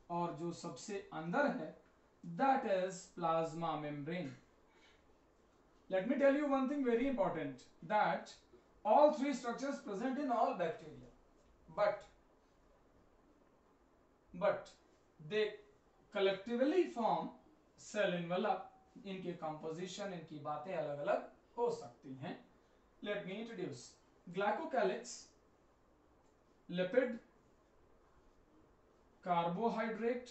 Speaker 1: और जो सबसे अंदर है that is plasma membrane. Let me tell you one thing very important, that all 3 structures present in all bacteria, but they collectively form cell envelope. इनके composition, इनकी बातें अलग अलग हो सकती हैं। Let me introduce glycocalyx, lipid, carbohydrate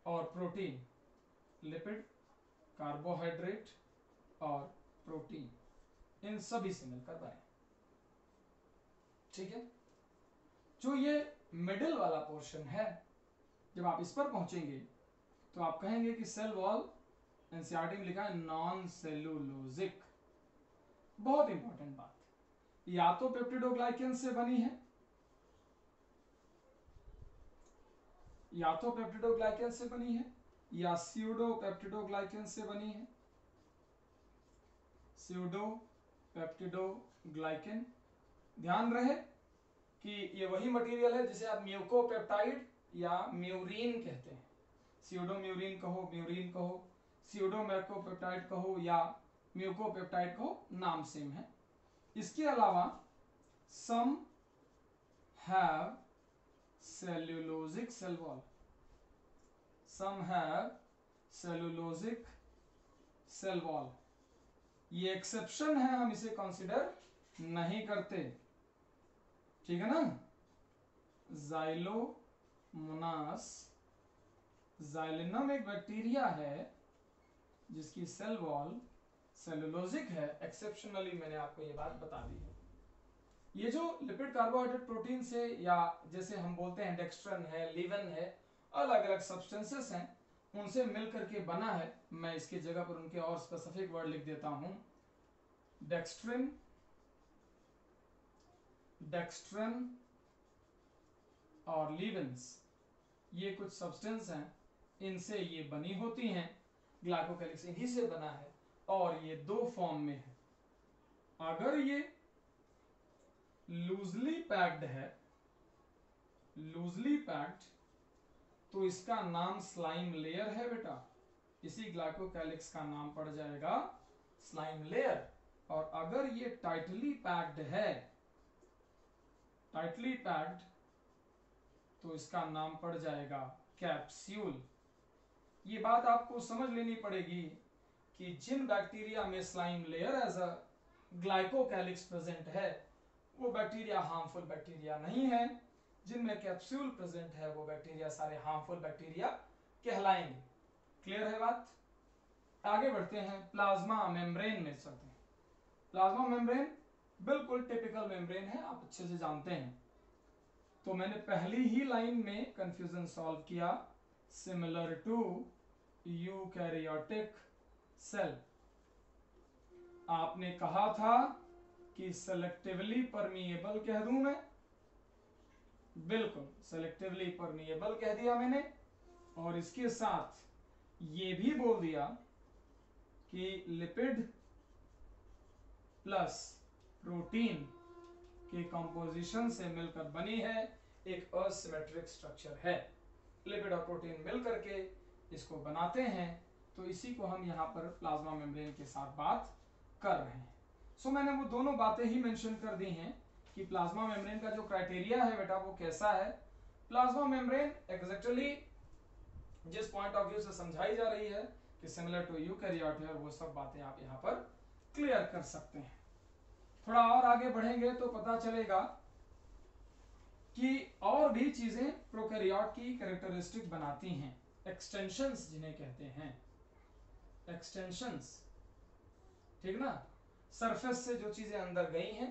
Speaker 1: और protein, lipid, carbohydrate और प्रोटीन, इन सभी से मिलकर बने। ठीक है। जो ये मिडिल वाला पोर्शन है, जब आप इस पर पहुंचेंगे तो आप कहेंगे कि सेल वॉल, एनसीईआरटी में लिखा है नॉन सेलुलोजिक। बहुत इंपॉर्टेंट बात, या तो पेप्टिडोग्लाइकन से बनी है, या तो पेप्टिडोग्लाइकन से बनी है या स्यूडो पेप्टिडोग्लाइकन से बनी है। स्यूडो पेप्टिडोग्लाइकन, ध्यान रहे कि ये वही मटेरियल है जिसे आप म्यूकोपेप्टाइड या म्यूरिन कहते हैं। स्यूडो म्यूरिन कहो, म्यूरिन कहो, स्यूडो मैकोपेप्टाइड कहो या म्यूकोपेप्टाइड कहो, नाम सेम है। इसके अलावा some have cellulosic cell wall, some have cellulosic cell wall। ये एक्सेप्शन है, हम इसे कंसिडर नहीं करते। ठीक है ना। जाइलोमोनास जाइलिनम एक बैक्टीरिया है जिसकी सेल वॉल सेलुलोजिक है। एक्सेप्शनली मैंने आपको ये बात बता दी है। ये जो लिपिड, कार्बोहाइड्रेट, प्रोटीन से, या जैसे हम बोलते हैं डेक्स्ट्रन है, लिवन है, अलग अलग सब्सटेंसेस हैं, उनसे मिलकर के बना है। मैं इसकी जगह पर उनके और स्पेसिफिक वर्ड लिख देता हूं। डेक्स्ट्रिन, डेक्स्ट्रन और लीवेंस, ये कुछ सब्सटेंस हैं, इनसे ये बनी होती हैं। ग्लाइकोकैलिक्स इन्हीं से बना है और ये दो फॉर्म में है। अगर ये लूजली पैक्ड है, लूजली पैक्ड, तो इसका नाम स्लाइम लेयर है बेटा। इसी ग्लाइकोकैलिक्स का नाम पड़ जाएगा स्लाइम लेयर। और अगर ये टाइटली पैक्ड है, टाइटली पैक्ड, तो इसका नाम पड़ जाएगा कैप्सूल। ये बात आपको समझ लेनी पड़ेगी कि जिन बैक्टीरिया में slime layer as a glycocalyx present है, वो बैक्टीरिया हार्मफुल बैक्टीरिया नहीं है। जिनमें कैप्सूल प्रेजेंट है, वो बैक्टीरिया सारे हार्मफुल बैक्टीरिया कहलाएंगे। क्लियर है बात? आगे बढ़ते हैं, प्लाज्मा मेम्ब्रेन में चलते हैं। प्लाज्मा मेम्ब्रेन बिल्कुल टिपिकल मेम्ब्रेन है, आप अच्छे से जानते हैं। तो मैंने पहली ही लाइन में कंफ्यूजन सॉल्व किया। सिमिलर टू यूकैरियोटिक सेल, आपने कहा था कि सेलेक्टिवली परमिएबल कह दूं मैं, बिल्कुल सेलेक्टिवली परमिएबल कह दिया मैंने। और इसके साथ ये भी बोल दिया कि लिपिड प्लस प्रोटीन के कंपोजिशन से मिलकर बनी है, एक असिमेट्रिक स्ट्रक्चर है। लिपिड और प्रोटीन मिलकर के इसको बनाते हैं, तो इसी को हम यहाँ पर प्लाज्मा मेम्ब्रेन के साथ बात कर रहे हैं। सो मैंने वो दोनों बातें ही मेंशन कर दी हैं कि प्लाज्मा मेम्ब्रेन का जो क्राइटेरिया है बेटा वो कैसा है। प्लाज्मा मेम्ब्रेन एग्जैक्टली जिस पॉइंट ऑफ व्यू से समझाई जा रही है कि सिमिलर टू यूकैरियोट है, वो सब बातें आप यहाँ पर क्लियर कर सकते हैं। थोड़ा और आगे बढ़ेंगे तो पता चलेगा कि और भी चीजें प्रोकैरियोट की कैरेक्टरिस्टिक बनाती हैं। एक्सटेंशंस जिन्हें कहते हैं, एक्सटेंशंस, ठीक ना। सरफेस से जो चीजें अंदर गई हैं,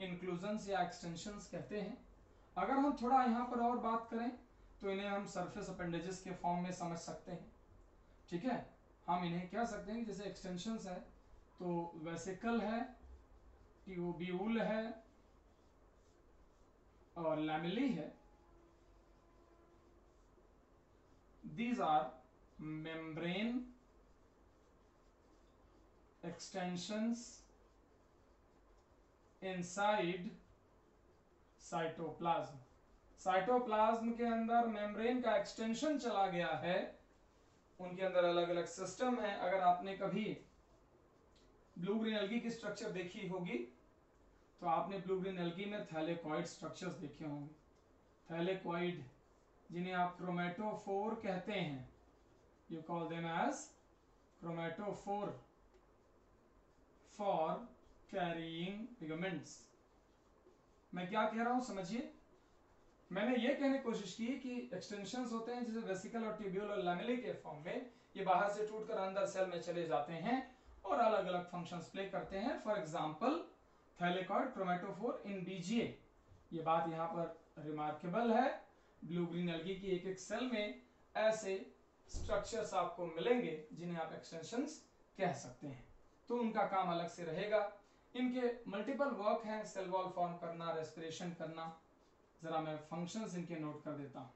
Speaker 1: इंक्लूजन्स या एक्सटेंशंस कहते हैं। अगर हम थोड़ा यहाँ पर और बात करें तो इन्हें हम सरफेस अपेंडेजेस के फॉर्म में समझ सकते हैं, ठीक है। हम इन्हें कह सकते हैं जैसे एक्सटेंशंस है तो वेसिकल है, ट्यूब्यूल है और लैमेली है। These are membrane extensions inside cytoplasm. Cytoplasm के अंदर मेम्ब्रेन का एक्सटेंशन चला गया है, उनके अंदर अलग अलग सिस्टम है। अगर आपने कभी ब्लू ग्रीन एल्गी की स्ट्रक्चर देखी होगी तो आपने ब्लू ग्रीन एल्गी में थैलेकॉइड स्ट्रक्चर्स देखे होंगे। थैलेकॉइड जिन्हें आप क्रोमेटोफोर कहते हैं, you call them as chromatophore for carrying ligaments. मैं क्या कह रहा हूं समझिए। मैंने ये कहने की कोशिश की कि एक्सटेंशंस होते हैं जैसे वेसिकल और ट्यूब्यूल और लैमेली के फॉर्म में, ये बाहर से टूटकर अंदर सेल में चले जाते हैं और अलग अलग फंक्शंस प्ले करते हैं। For example thylakoid chromatophore in BGA, ये बात यहाँ पर रिमार्केबल है। ब्लू ग्रीन एल्गी की एक एक सेल में ऐसे स्ट्रक्चर्स आपको मिलेंगे जिन्हें आप एक्सटेंशंस कह सकते हैं, तो उनका काम अलग से रहेगा। इनके मल्टीपल वर्क हैं, सेल वॉल फॉर्म करना, रेस्पिरेशन करना। जरा मैं फंक्शंस इनके नोट कर देता हूं।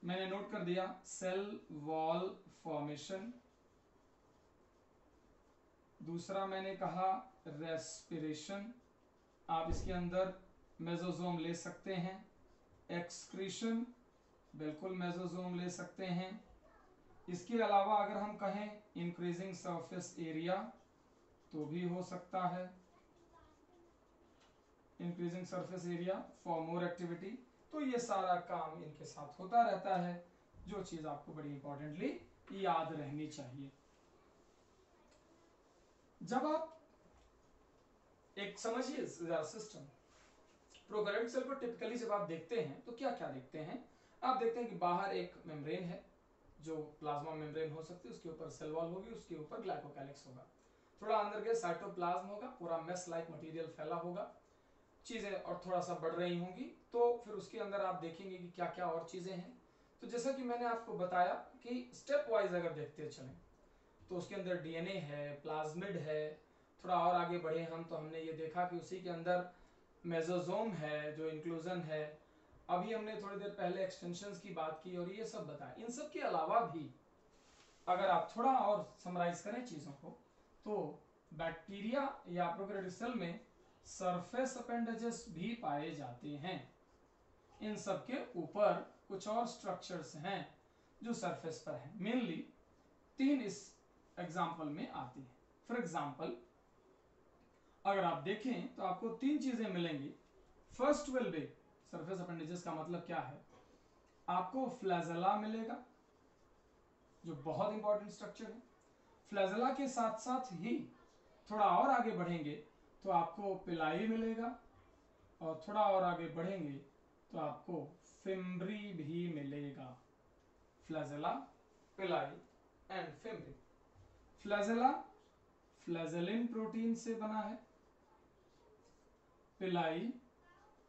Speaker 1: मैंने नोट कर दिया सेल वॉल फॉर्मेशन, दूसरा मैंने कहा रेस्पिरेशन, आप इसके अंदर मेसोजोम ले सकते हैं। एक्सक्रीशन, बिल्कुल मेसोजोम ले सकते हैं। इसके अलावा अगर हम कहें इंक्रीजिंग सरफेस एरिया तो भी हो सकता है, increasing surface area for more activity. तो ये सारा काम इनके साथ होता रहता है, जो चीज आपको बड़ी इंपॉर्टेंटली याद रहनी चाहिए। जब आप एक समझिए सिस्टम, प्रोकैरियोटिक सेल को टिपिकली जब आप देखते हैं तो क्या क्या देखते हैं। आप देखते हैं कि बाहर एक मेम्ब्रेन है जो प्लाज्मा मेम्ब्रेन हो सकती है, उसके ऊपर सेल वॉल होगी, उसके ऊपर ग्लाइकोकैलिक्स होगा। थोड़ा अंदर के साइटोप्लाज्म होगा, पूरा मेस लाइक मटेरियल फैला होगा। चीजें और थोड़ा सा बढ़ रही होंगी, तो फिर उसके अंदर आप देखेंगे कि क्या क्या और चीजें हैं। तो जैसा कि मैंने आपको बताया कि स्टेप वाइज अगर देखते चलें तो उसके अंदर डीएनए है, प्लाज्मिड है, थोड़ा और आगे बढ़े हम तो हमने ये देखा कि उसी के अंदर मेसोसोम है जो इंक्लूजन है। अभी हमने थोड़ी देर पहले एक्सटेंशंस की बात की और ये सब बताया। इन सब के अलावा भी अगर आप थोड़ा और समराइज करें चीजों को, तो बैक्टीरिया या प्रोकैरियोटिक सेल में सरफेस अपेंडेजेस भी पाए जाते हैं। इन सब के ऊपर कुछ और स्ट्रक्चर्स हैं जो सरफेस पर हैं। मेनली 3 इस एग्जाम्पल में आती हैं। फॉर एग्जाम्पल अगर आप देखें तो आपको 3 चीजें मिलेंगी। First will be, surface appendages का मतलब क्या है, आपको फ्लैजेला मिलेगा जो बहुत इंपॉर्टेंट स्ट्रक्चर है। फ्लैजेला के साथ साथ ही थोड़ा और आगे बढ़ेंगे तो आपको पिलाई मिलेगा, और थोड़ा और आगे बढ़ेंगे तो आपको फिम्ब्री भी मिलेगा। फ्लैजेला, पिलाई एंड फिम्ब्री। फ्लैजेला फ्लैजेलिन प्रोटीन से बना है, पिलाई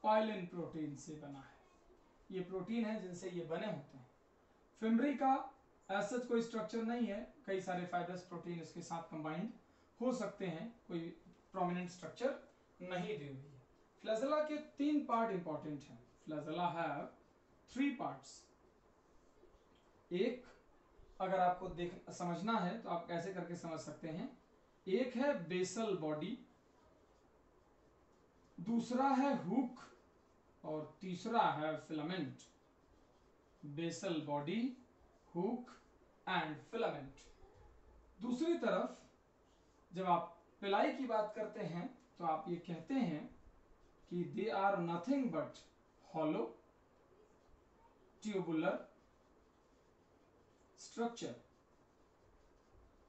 Speaker 1: पाइलिन प्रोटीन से बना है। ये प्रोटीन है जिनसे ये बने होते हैं। फिम्ब्री का ऐसा कोई स्ट्रक्चर नहीं है, कई सारे फाइब्रस प्रोटीन इसके साथ कंबाइंड हो सकते हैं, कोई प्रोमिनेंट स्ट्रक्चर नहीं दी हुई है। फ्लैजेला के 3 पार्ट इंपॉर्टेंट हैं। Flagella have 3 parts. एक अगर आपको समझना है तो आप कैसे करके समझ सकते हैं। एक है बेसल बॉडी, दूसरा है हुक और तीसरा है filament. Basal body, hook and filament. दूसरी तरफ जब आप पिलाई की बात करते हैं तो आप ये कहते हैं कि they are nothing but hollow tubular structure.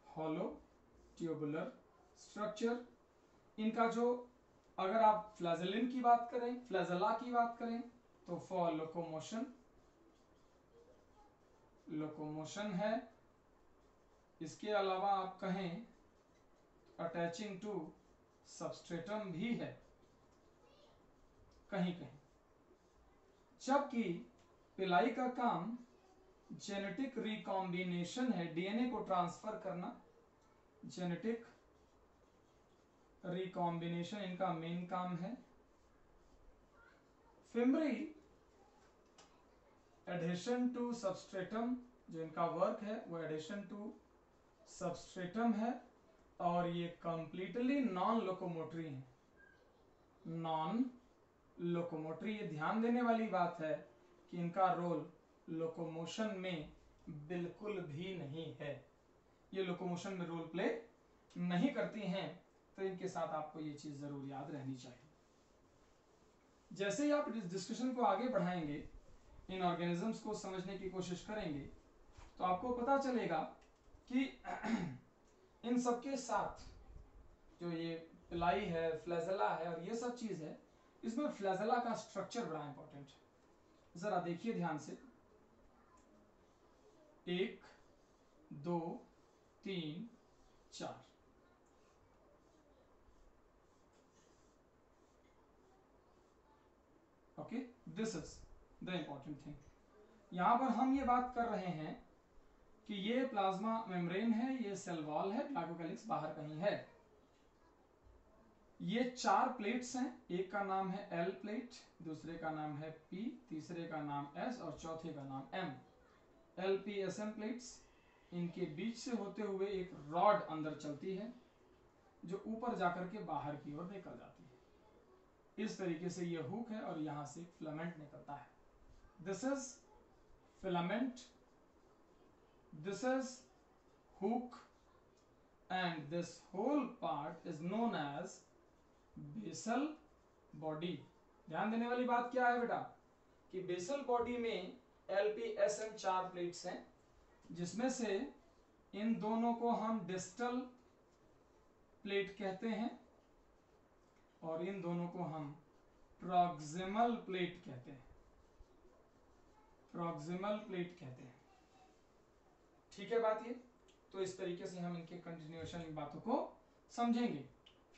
Speaker 1: Hollow tubular structure. इनका जो, अगर आप फ्लैजेलिन की बात करें, फ्लैजेला की बात करें तो फॉर लोकोमोशन, लोकोमोशन है। इसके अलावा आप कहें अटैचिंग टू सबस्ट्रेटम भी है कहीं कहीं। जबकि पिलाई का काम जेनेटिक रिकॉम्बिनेशन है, डीएनए को ट्रांसफर करना। जेनेटिक रिकॉम्बिनेशन इनका मेन काम है। फिम्ब्री एडिशन टू सबस्ट्रेटम, जो इनका वर्क है वो एडिशन टू सबस्ट्रेटम है, और ये कंप्लीटली नॉन लोकोमोटरी है। नॉन लोकोमोटरी, ये ध्यान देने वाली बात है कि इनका रोल लोकोमोशन में बिल्कुल भी नहीं है। ये लोकोमोशन में रोल प्ले नहीं करती हैं, तो इनके साथ आपको ये चीज जरूर याद रहनी चाहिए। जैसे ही आप इस डिस्कशन को आगे बढ़ाएंगे, इन ऑर्गेनिजम्स को समझने की कोशिश करेंगे, तो आपको पता चलेगा कि इन सबके साथ जो ये पिलाई है, फ्लैजेला है और ये सब चीज है, इसमें फ्लैजेला का स्ट्रक्चर बड़ा इंपॉर्टेंट है। जरा देखिए ध्यान से, 1 2 3 4। Okay, this is the important thing. यहां पर हम ये बात कर रहे हैं कि ये प्लाज्मा मेम्ब्रेन है, ये सेल वॉल है, ग्लाइकोकैलिक्स बाहर कहीं है। ये 4 प्लेट्स हैं, एक का नाम है एल प्लेट, दूसरे का नाम है पी, तीसरे का नाम एस और चौथे का नाम M. L P S M plates, इनके बीच से होते हुए एक रॉड अंदर चलती है जो ऊपर जाकर के बाहर की ओर निकल जाती है। इस तरीके से ये हुक है और यहां से फिलामेंट निकलता है। This is filament, this is hook, and this whole part is known as basal body. ध्यान देने वाली बात क्या है बेटा, कि बेसल बॉडी में LPSM 4 प्लेट्स हैं, जिसमें से इन दोनों को हम डिस्टल प्लेट कहते हैं और इन दोनों को हम प्रॉक्सिमल प्लेट कहते हैं। प्रॉक्सिमल प्लेट कहते हैं। ठीक है बात ये। तो इस तरीके से हम इनके कंटिन्यूएशन इन बातों को समझेंगे।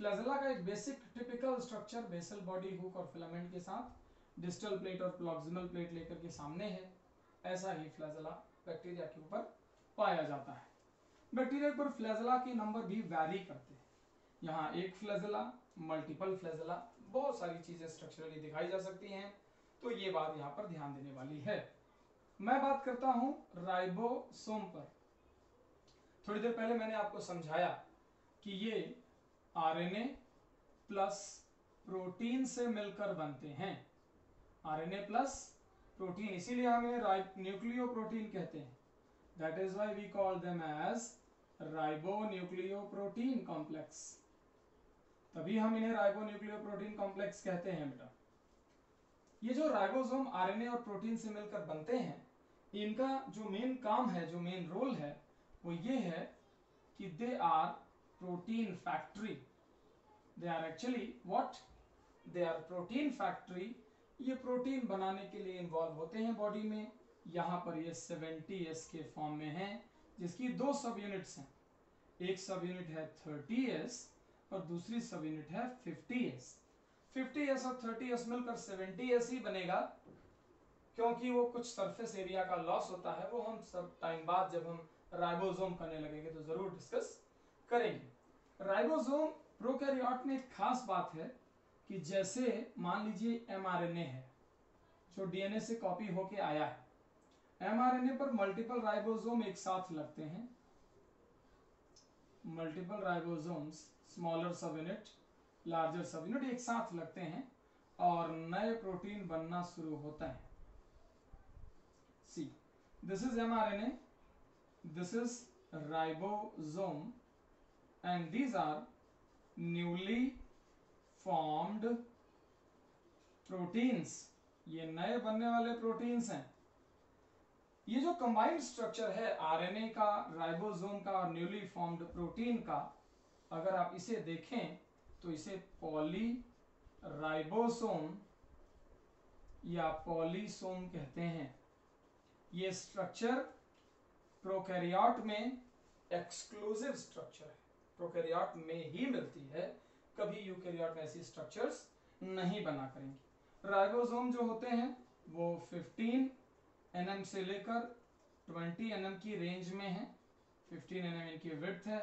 Speaker 1: फ्लैजेला का एक basic typical structure basal body, hook और फिलामेंट के साथ डिस्टल प्लेट और प्रोक्सिमल प्लेट लेकर के सामने है। ऐसा ही फ्लैजेला बैक्टीरिया के ऊपर पाया जाता है। बैक्टीरिया पर फ्लैजेला के नंबर भी वैरी करते हैं। यहाँ एक फ्लैजेला, मल्टीपल फ्लैजेला, बहुत सारी चीजें स्ट्रक्चरली दिखाई जा सकती हैं, तो ये बात यहाँ पर ध्यान देने वाली है। मैं बात करता हूं राइबोसोम पर। थोड़ी देर पहले मैंने आपको समझाया कि ये आरएनए प्लस प्रोटीन से मिलकर बनते हैं। आरएनए प्लस प्रोटीन, इसीलिए हमें न्यूक्लियोप्रोटीन कहते हैं। That is why we call them as ribonucleoprotein complex. तभी हम इन्हें राइबोन्यूक्लियोप्रोटीन कॉम्प्लेक्स कहते हैं बेटा। ये जो राइबोसोम आरएनए और प्रोटीन से मिलकर बनते हैं, इनका जो मेन काम है, जो मेन रोल है, वो ये है कि they are protein factory. They are actually what? They are protein factory. ये प्रोटीन बनाने के लिए इन्वॉल्व होते हैं बॉडी में। यहाँ पर ये 70S के फॉर्म में है, जिसकी दो सब यूनिट्स हैं। एक सब यूनिट है 30S और दूसरी सब यूनिट है 50S। 50S और 30S मिलकर 70S ही बनेगा, क्योंकि वो कुछ सरफेस एरिया का लॉस होता है। वो हम सब टाइम बाद जब हम राइबोसोम करने लगेंगे तो जरूर डिस्कस करेंगे। राइबोसोम प्रोकैरियोट में एक खास बात है कि जैसे मान लीजिए एमआरएनए है जो डीएनए से कॉपी होके आया है। एमआरएनए पर मल्टीपल राइबोसोम एक साथ लगते हैं। मल्टीपल राइबोसोम्स, स्मॉलर सब यूनिट, लार्जर सब यूनिट एक साथ लगते हैं और नए प्रोटीन बनना शुरू होता है। See, this is mRNA, this is ribosome and these are newly formed proteins। ये नए बनने वाले प्रोटीन्स हैं। ये जो कंबाइंड स्ट्रक्चर है आरएनए का, राइबोसोम का और न्यूली फॉर्म्ड प्रोटीन का, अगर आप इसे देखें तो इसे पॉली राइबोसोम या पॉलीसोम कहते हैं। ये स्ट्रक्चर प्रोकैरियोट में एक्सक्लूसिव स्ट्रक्चर है, प्रोकैरियोट में ही मिलती है। कभी यूकैरियोट में ऐसी स्ट्रक्चर्स नहीं बना करेंगे। राइबोसोम जो होते हैं वो 15 nm से लेकर 20 nm की रेंज में है। 15 nm इनकी विड्थ है,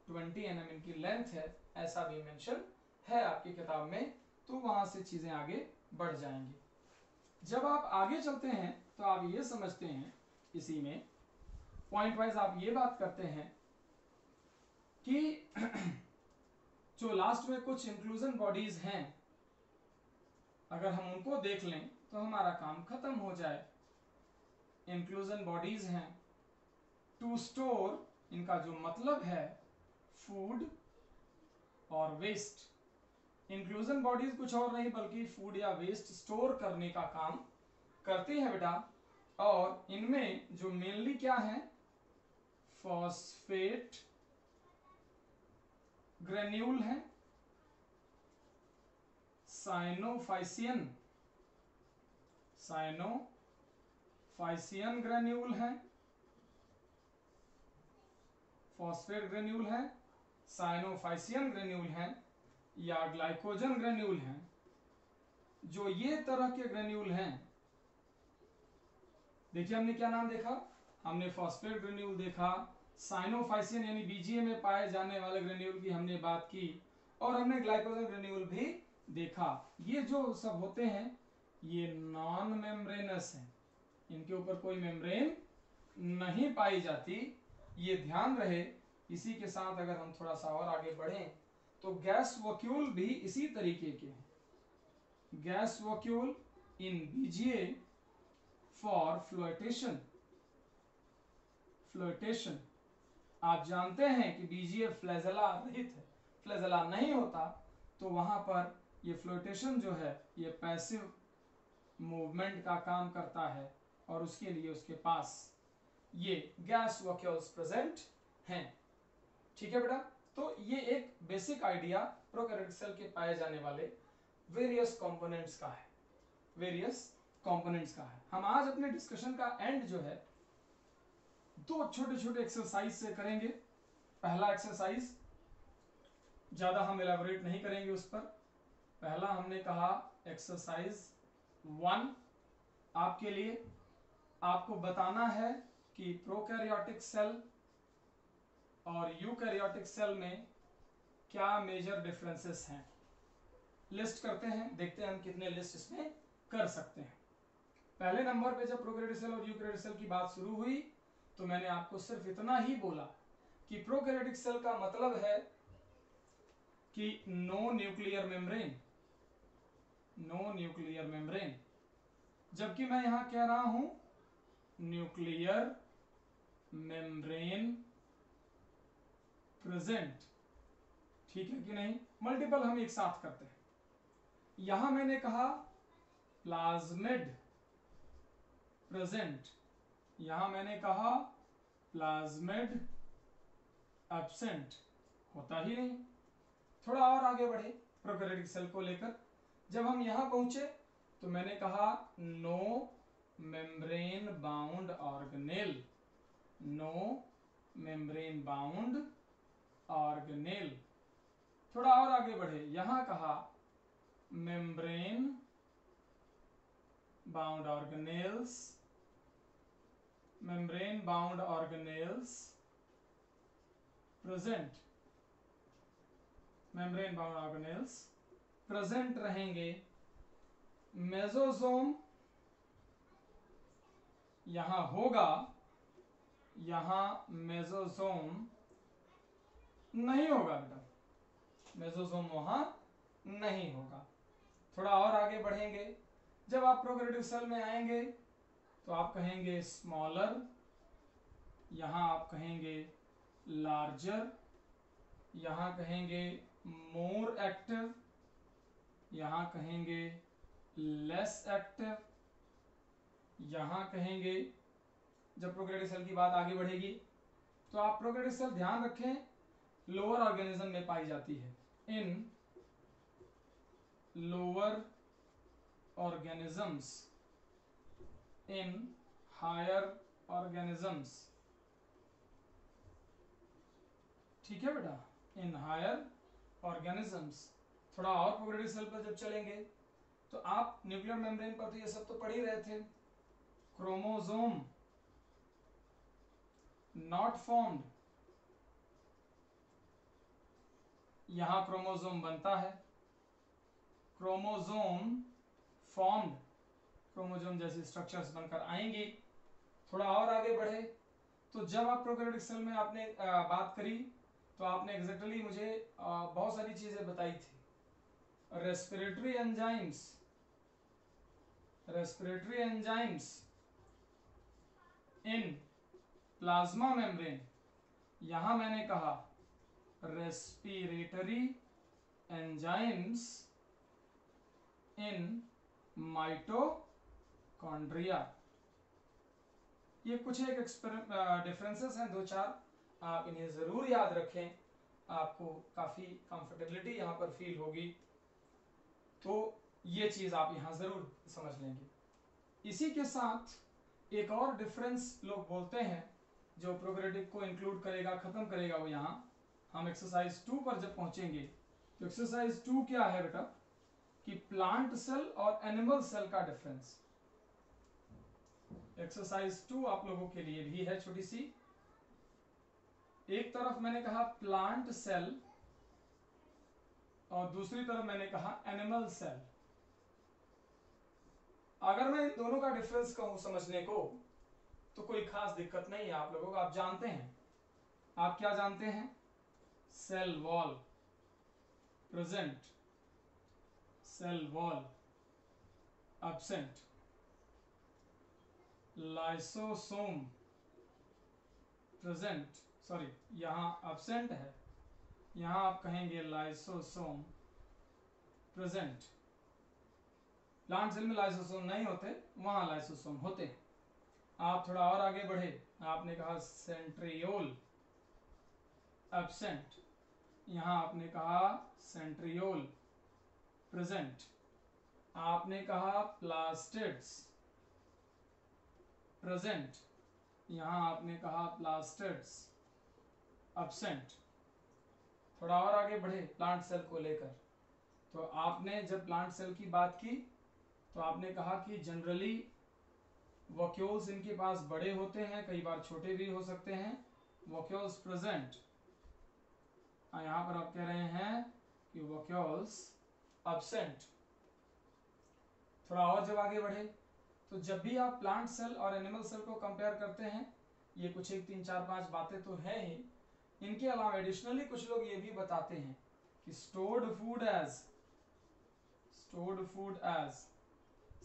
Speaker 1: 20 nm इनकी लेंथ है, ऐसा भी मेंशन है आपकी किताब में, तो वहां से चीजें आगे बढ़ जाएंगी। जब आप आगे चलते हैं तो आप ये समझते हैं, इसी में पॉइंट वाइज आप ये बात करते हैं कि जो लास्ट में कुछ इंक्लूजन बॉडीज हैं, अगर हम उनको देख लें तो हमारा काम खत्म हो जाए। इंक्लूजन बॉडीज हैं टू स्टोर, इनका जो मतलब है फूड और वेस्ट। इंक्लूजन बॉडीज कुछ और नहीं बल्कि फूड या वेस्ट स्टोर करने का काम करती हैं बेटा। और इनमें जो मेनली क्या है, फॉस्फेट ग्रेन्यूल है, साइनोफाइसियन ग्रेन्यूल है, फॉस्फेट ग्रेन्यूल है, साइनोफाइसियन ग्रेन्यूल है या ग्लाइकोजन ग्रेन्यूल है। जो ये तरह के ग्रेन्यूल हैं, देखिए हमने क्या नाम देखा, हमने फॉस्फेट ग्रेन्यूल देखा, साइनोफाइसियन यानी बीजीए में पाए जाने वाले ग्रेन्यूल की हमने बात की, और हमने ग्लाइकोजन ग्रेन्यूल भी देखा। ये जो सब होते हैं ये नॉन मेम्ब्रेनस हैं, इनके ऊपर कोई मेम्ब्रेन नहीं पाई जाती, ये ध्यान रहे। इसी के साथ अगर हम थोड़ा सा और आगे बढ़ें तो गैस वैक्यूल भी इसी तरीके के हैं। Gas vacuole in BGA for flotation. Flotation, आप जानते हैं कि बीजीए फ्लैजेला रहित है, फ्लैजेला नहीं होता तो वहां पर ये फ्लोटेशन जो है ये पैसिव मूवमेंट का काम करता है, और उसके लिए उसके पास ये गैस वैक्यूल्स प्रेजेंट हैं। ठीक है बेटा, तो ये एक बेसिक आइडिया प्रोकैरियोटिक सेल के पाए जाने वाले वेरियस कंपोनेंट्स का है, वेरियस कंपोनेंट्स का है। हम आज अपने डिस्कशन का एंड जो है दो छोटे छोटे एक्सरसाइज से करेंगे। पहला एक्सरसाइज, ज़्यादा हम एलाबोरेट नहीं करेंगे उस पर। पहला हमने कहा एक्सरसाइज 1 आपके लिए, आपको बताना है कि प्रोकैरियोटिक सेल और यूकैरियोटिक सेल में क्या मेजर डिफरेंसेस हैं। लिस्ट करते हैं, देखते हैं हम कितने लिस्ट इसमें कर सकते हैं। पहले नंबर पे जब प्रोकैरियोटिक सेल और यूकैरियोटिक सेल की बात शुरू हुई तो मैंने आपको सिर्फ इतना ही बोला कि प्रोकैरियोटिक सेल का मतलब है कि no nuclear membrane, no nuclear membrane, जबकि मैं यहां कह रहा हूं न्यूक्लियर मेम्ब्रेन प्रेजेंट। ठीक है कि नहीं? मल्टीपल हम एक साथ करते हैं। यहां मैंने कहा प्लाज्मिड प्रेजेंट, यहां मैंने कहा प्लाज्मिड एब्सेंट, होता ही नहीं। थोड़ा और आगे बढ़े प्रोकैरियोटिक सेल को लेकर, जब हम यहां पहुंचे तो मैंने कहा no membrane bound organelle, no membrane bound organelle. थोड़ा और आगे बढ़े, यहां कहा membrane bound organelles, membrane bound organelles present, membrane bound organelles present रहेंगे। मेसोसोम यहां होगा, यहां मेसोसोम नहीं होगा बेटा, मेसोसोम वहां नहीं होगा। थोड़ा और आगे बढ़ेंगे, जब आप प्रोकैरियोटिक सेल में आएंगे तो आप कहेंगे स्मॉलर, यहां आप कहेंगे लार्जर, यहां कहेंगे मोर एक्टिव, यहां कहेंगे लेस एक्टिव, यहां कहेंगे, जब प्रोकैरियोटिक सेल की बात आगे बढ़ेगी तो आप प्रोकैरियोटिक सेल ध्यान रखें लोअर ऑर्गेनिज्म में पाई जाती है, in lower organisms, in higher organisms. ठीक है बेटा, इन हायर ऑर्गेनिजम्स। थोड़ा और प्रोकैरियोटिक सेल पर जब चलेंगे तो आप न्यूक्लियर मेम्ब्रेन पर तो ये सब तो पढ़ ही रहे थे। क्रोमोसोम नॉट फॉर्म्ड, यहां क्रोमोसोम बनता है, क्रोमोसोम फॉर्म्ड, क्रोमोसोम जैसी स्ट्रक्चर्स बनकर आएंगी। थोड़ा और आगे बढ़े तो जब आप प्रोकैरियोटिक सेल में आपने बात करी तो आपने एग्जैक्टली मुझे बहुत सारी चीजें बताई थी। Respiratory enzymes, respiratory enzymes in plasma membrane, यहां मैंने कहा रेस्पिरेटरी एंजाइम्स इन माइटोकॉन्ड्रिया। ये कुछ एक डिफरेंसेस हैं, दो चार, आप इन्हें जरूर याद रखें, आपको काफी कंफर्टेबिलिटी यहां पर फील होगी, तो ये चीज आप यहां जरूर समझ लेंगे। इसी के साथ एक और डिफरेंस लोग बोलते हैं जो प्रोकैरियोटिक को इंक्लूड करेगा, खत्म करेगा, वो यहां हम एक्सरसाइज 2 पर जब पहुंचेंगे तो एक्सरसाइज 2 क्या है बेटा कि प्लांट सेल और एनिमल सेल का डिफरेंस। एक्सरसाइज 2 आप लोगों के लिए भी है छोटी सी। एक तरफ मैंने कहा प्लांट सेल और दूसरी तरफ मैंने कहा एनिमल सेल। अगर मैं इन दोनों का डिफरेंस कहूं समझने को तो कोई खास दिक्कत नहीं है आप लोगों को, आप जानते हैं। आप क्या जानते हैं? Cell wall present, cell wall absent, lysosome present, sorry यहां एब्सेंट है, यहां आप कहेंगे लाइसोसोम प्रेजेंट। प्लांट सेल में लाइसोसोम नहीं होते, वहां लाइसोसोम होते हैं। आप थोड़ा और आगे बढ़े, आपने कहा सेंट्रियोल एब्सेंट, यहां आपने कहा सेंट्रियोल प्रेजेंट। आपने कहा प्लास्टिड्स प्रेजेंट, यहां आपने कहा प्लास्टिड्स एब्सेंट। थोड़ा और आगे बढ़े प्लांट सेल को लेकर, तो आपने जब प्लांट सेल की बात की तो आपने कहा कि जनरली वॉक्यूल्स इनके पास बड़े होते हैं, कई बार छोटे भी हो सकते हैं। वॉक्यूल्स प्रेजेंट, यहां पर आप कह रहे हैं कि वॉक्यूल्स एब्सेंट। थोड़ा और जब आगे बढ़े तो जब भी आप प्लांट सेल और एनिमल सेल को कंपेयर करते हैं, ये कुछ एक 3 4 5 बातें तो है ही, इनके अलावा एडिशनली कुछ लोग ये भी बताते हैं कि stored food as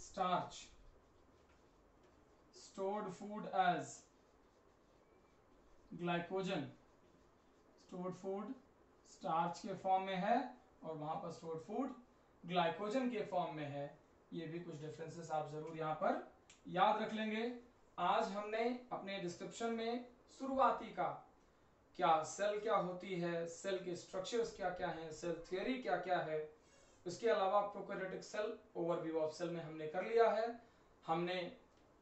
Speaker 1: starch, stored food as glycogen, stored food starch के फॉर्म में है और वहां पर स्टोर्ड फूड ग्लाइकोजन के फॉर्म में है। ये भी कुछ डिफरेंसेस आप जरूर यहां पर याद रख लेंगे। आज हमने अपने डिस्क्रिप्शन में शुरुआती का क्या सेल क्या होती है, सेल के स्ट्रक्चर्स क्या क्या हैं, सेल थ्योरी क्या क्या है, उसके अलावा prokaryotic cell, overview of cell में हमने कर लिया है। हमने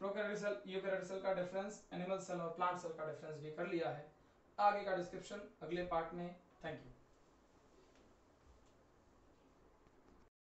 Speaker 1: प्रोकैरियोटिक सेल यूकैरियोटिक सेल का डिफरेंस, एनिमल सेल और प्लांट सेल का डिफरेंस भी कर लिया है। आगे का डिस्क्रिप्शन अगले पार्ट में। Thank you.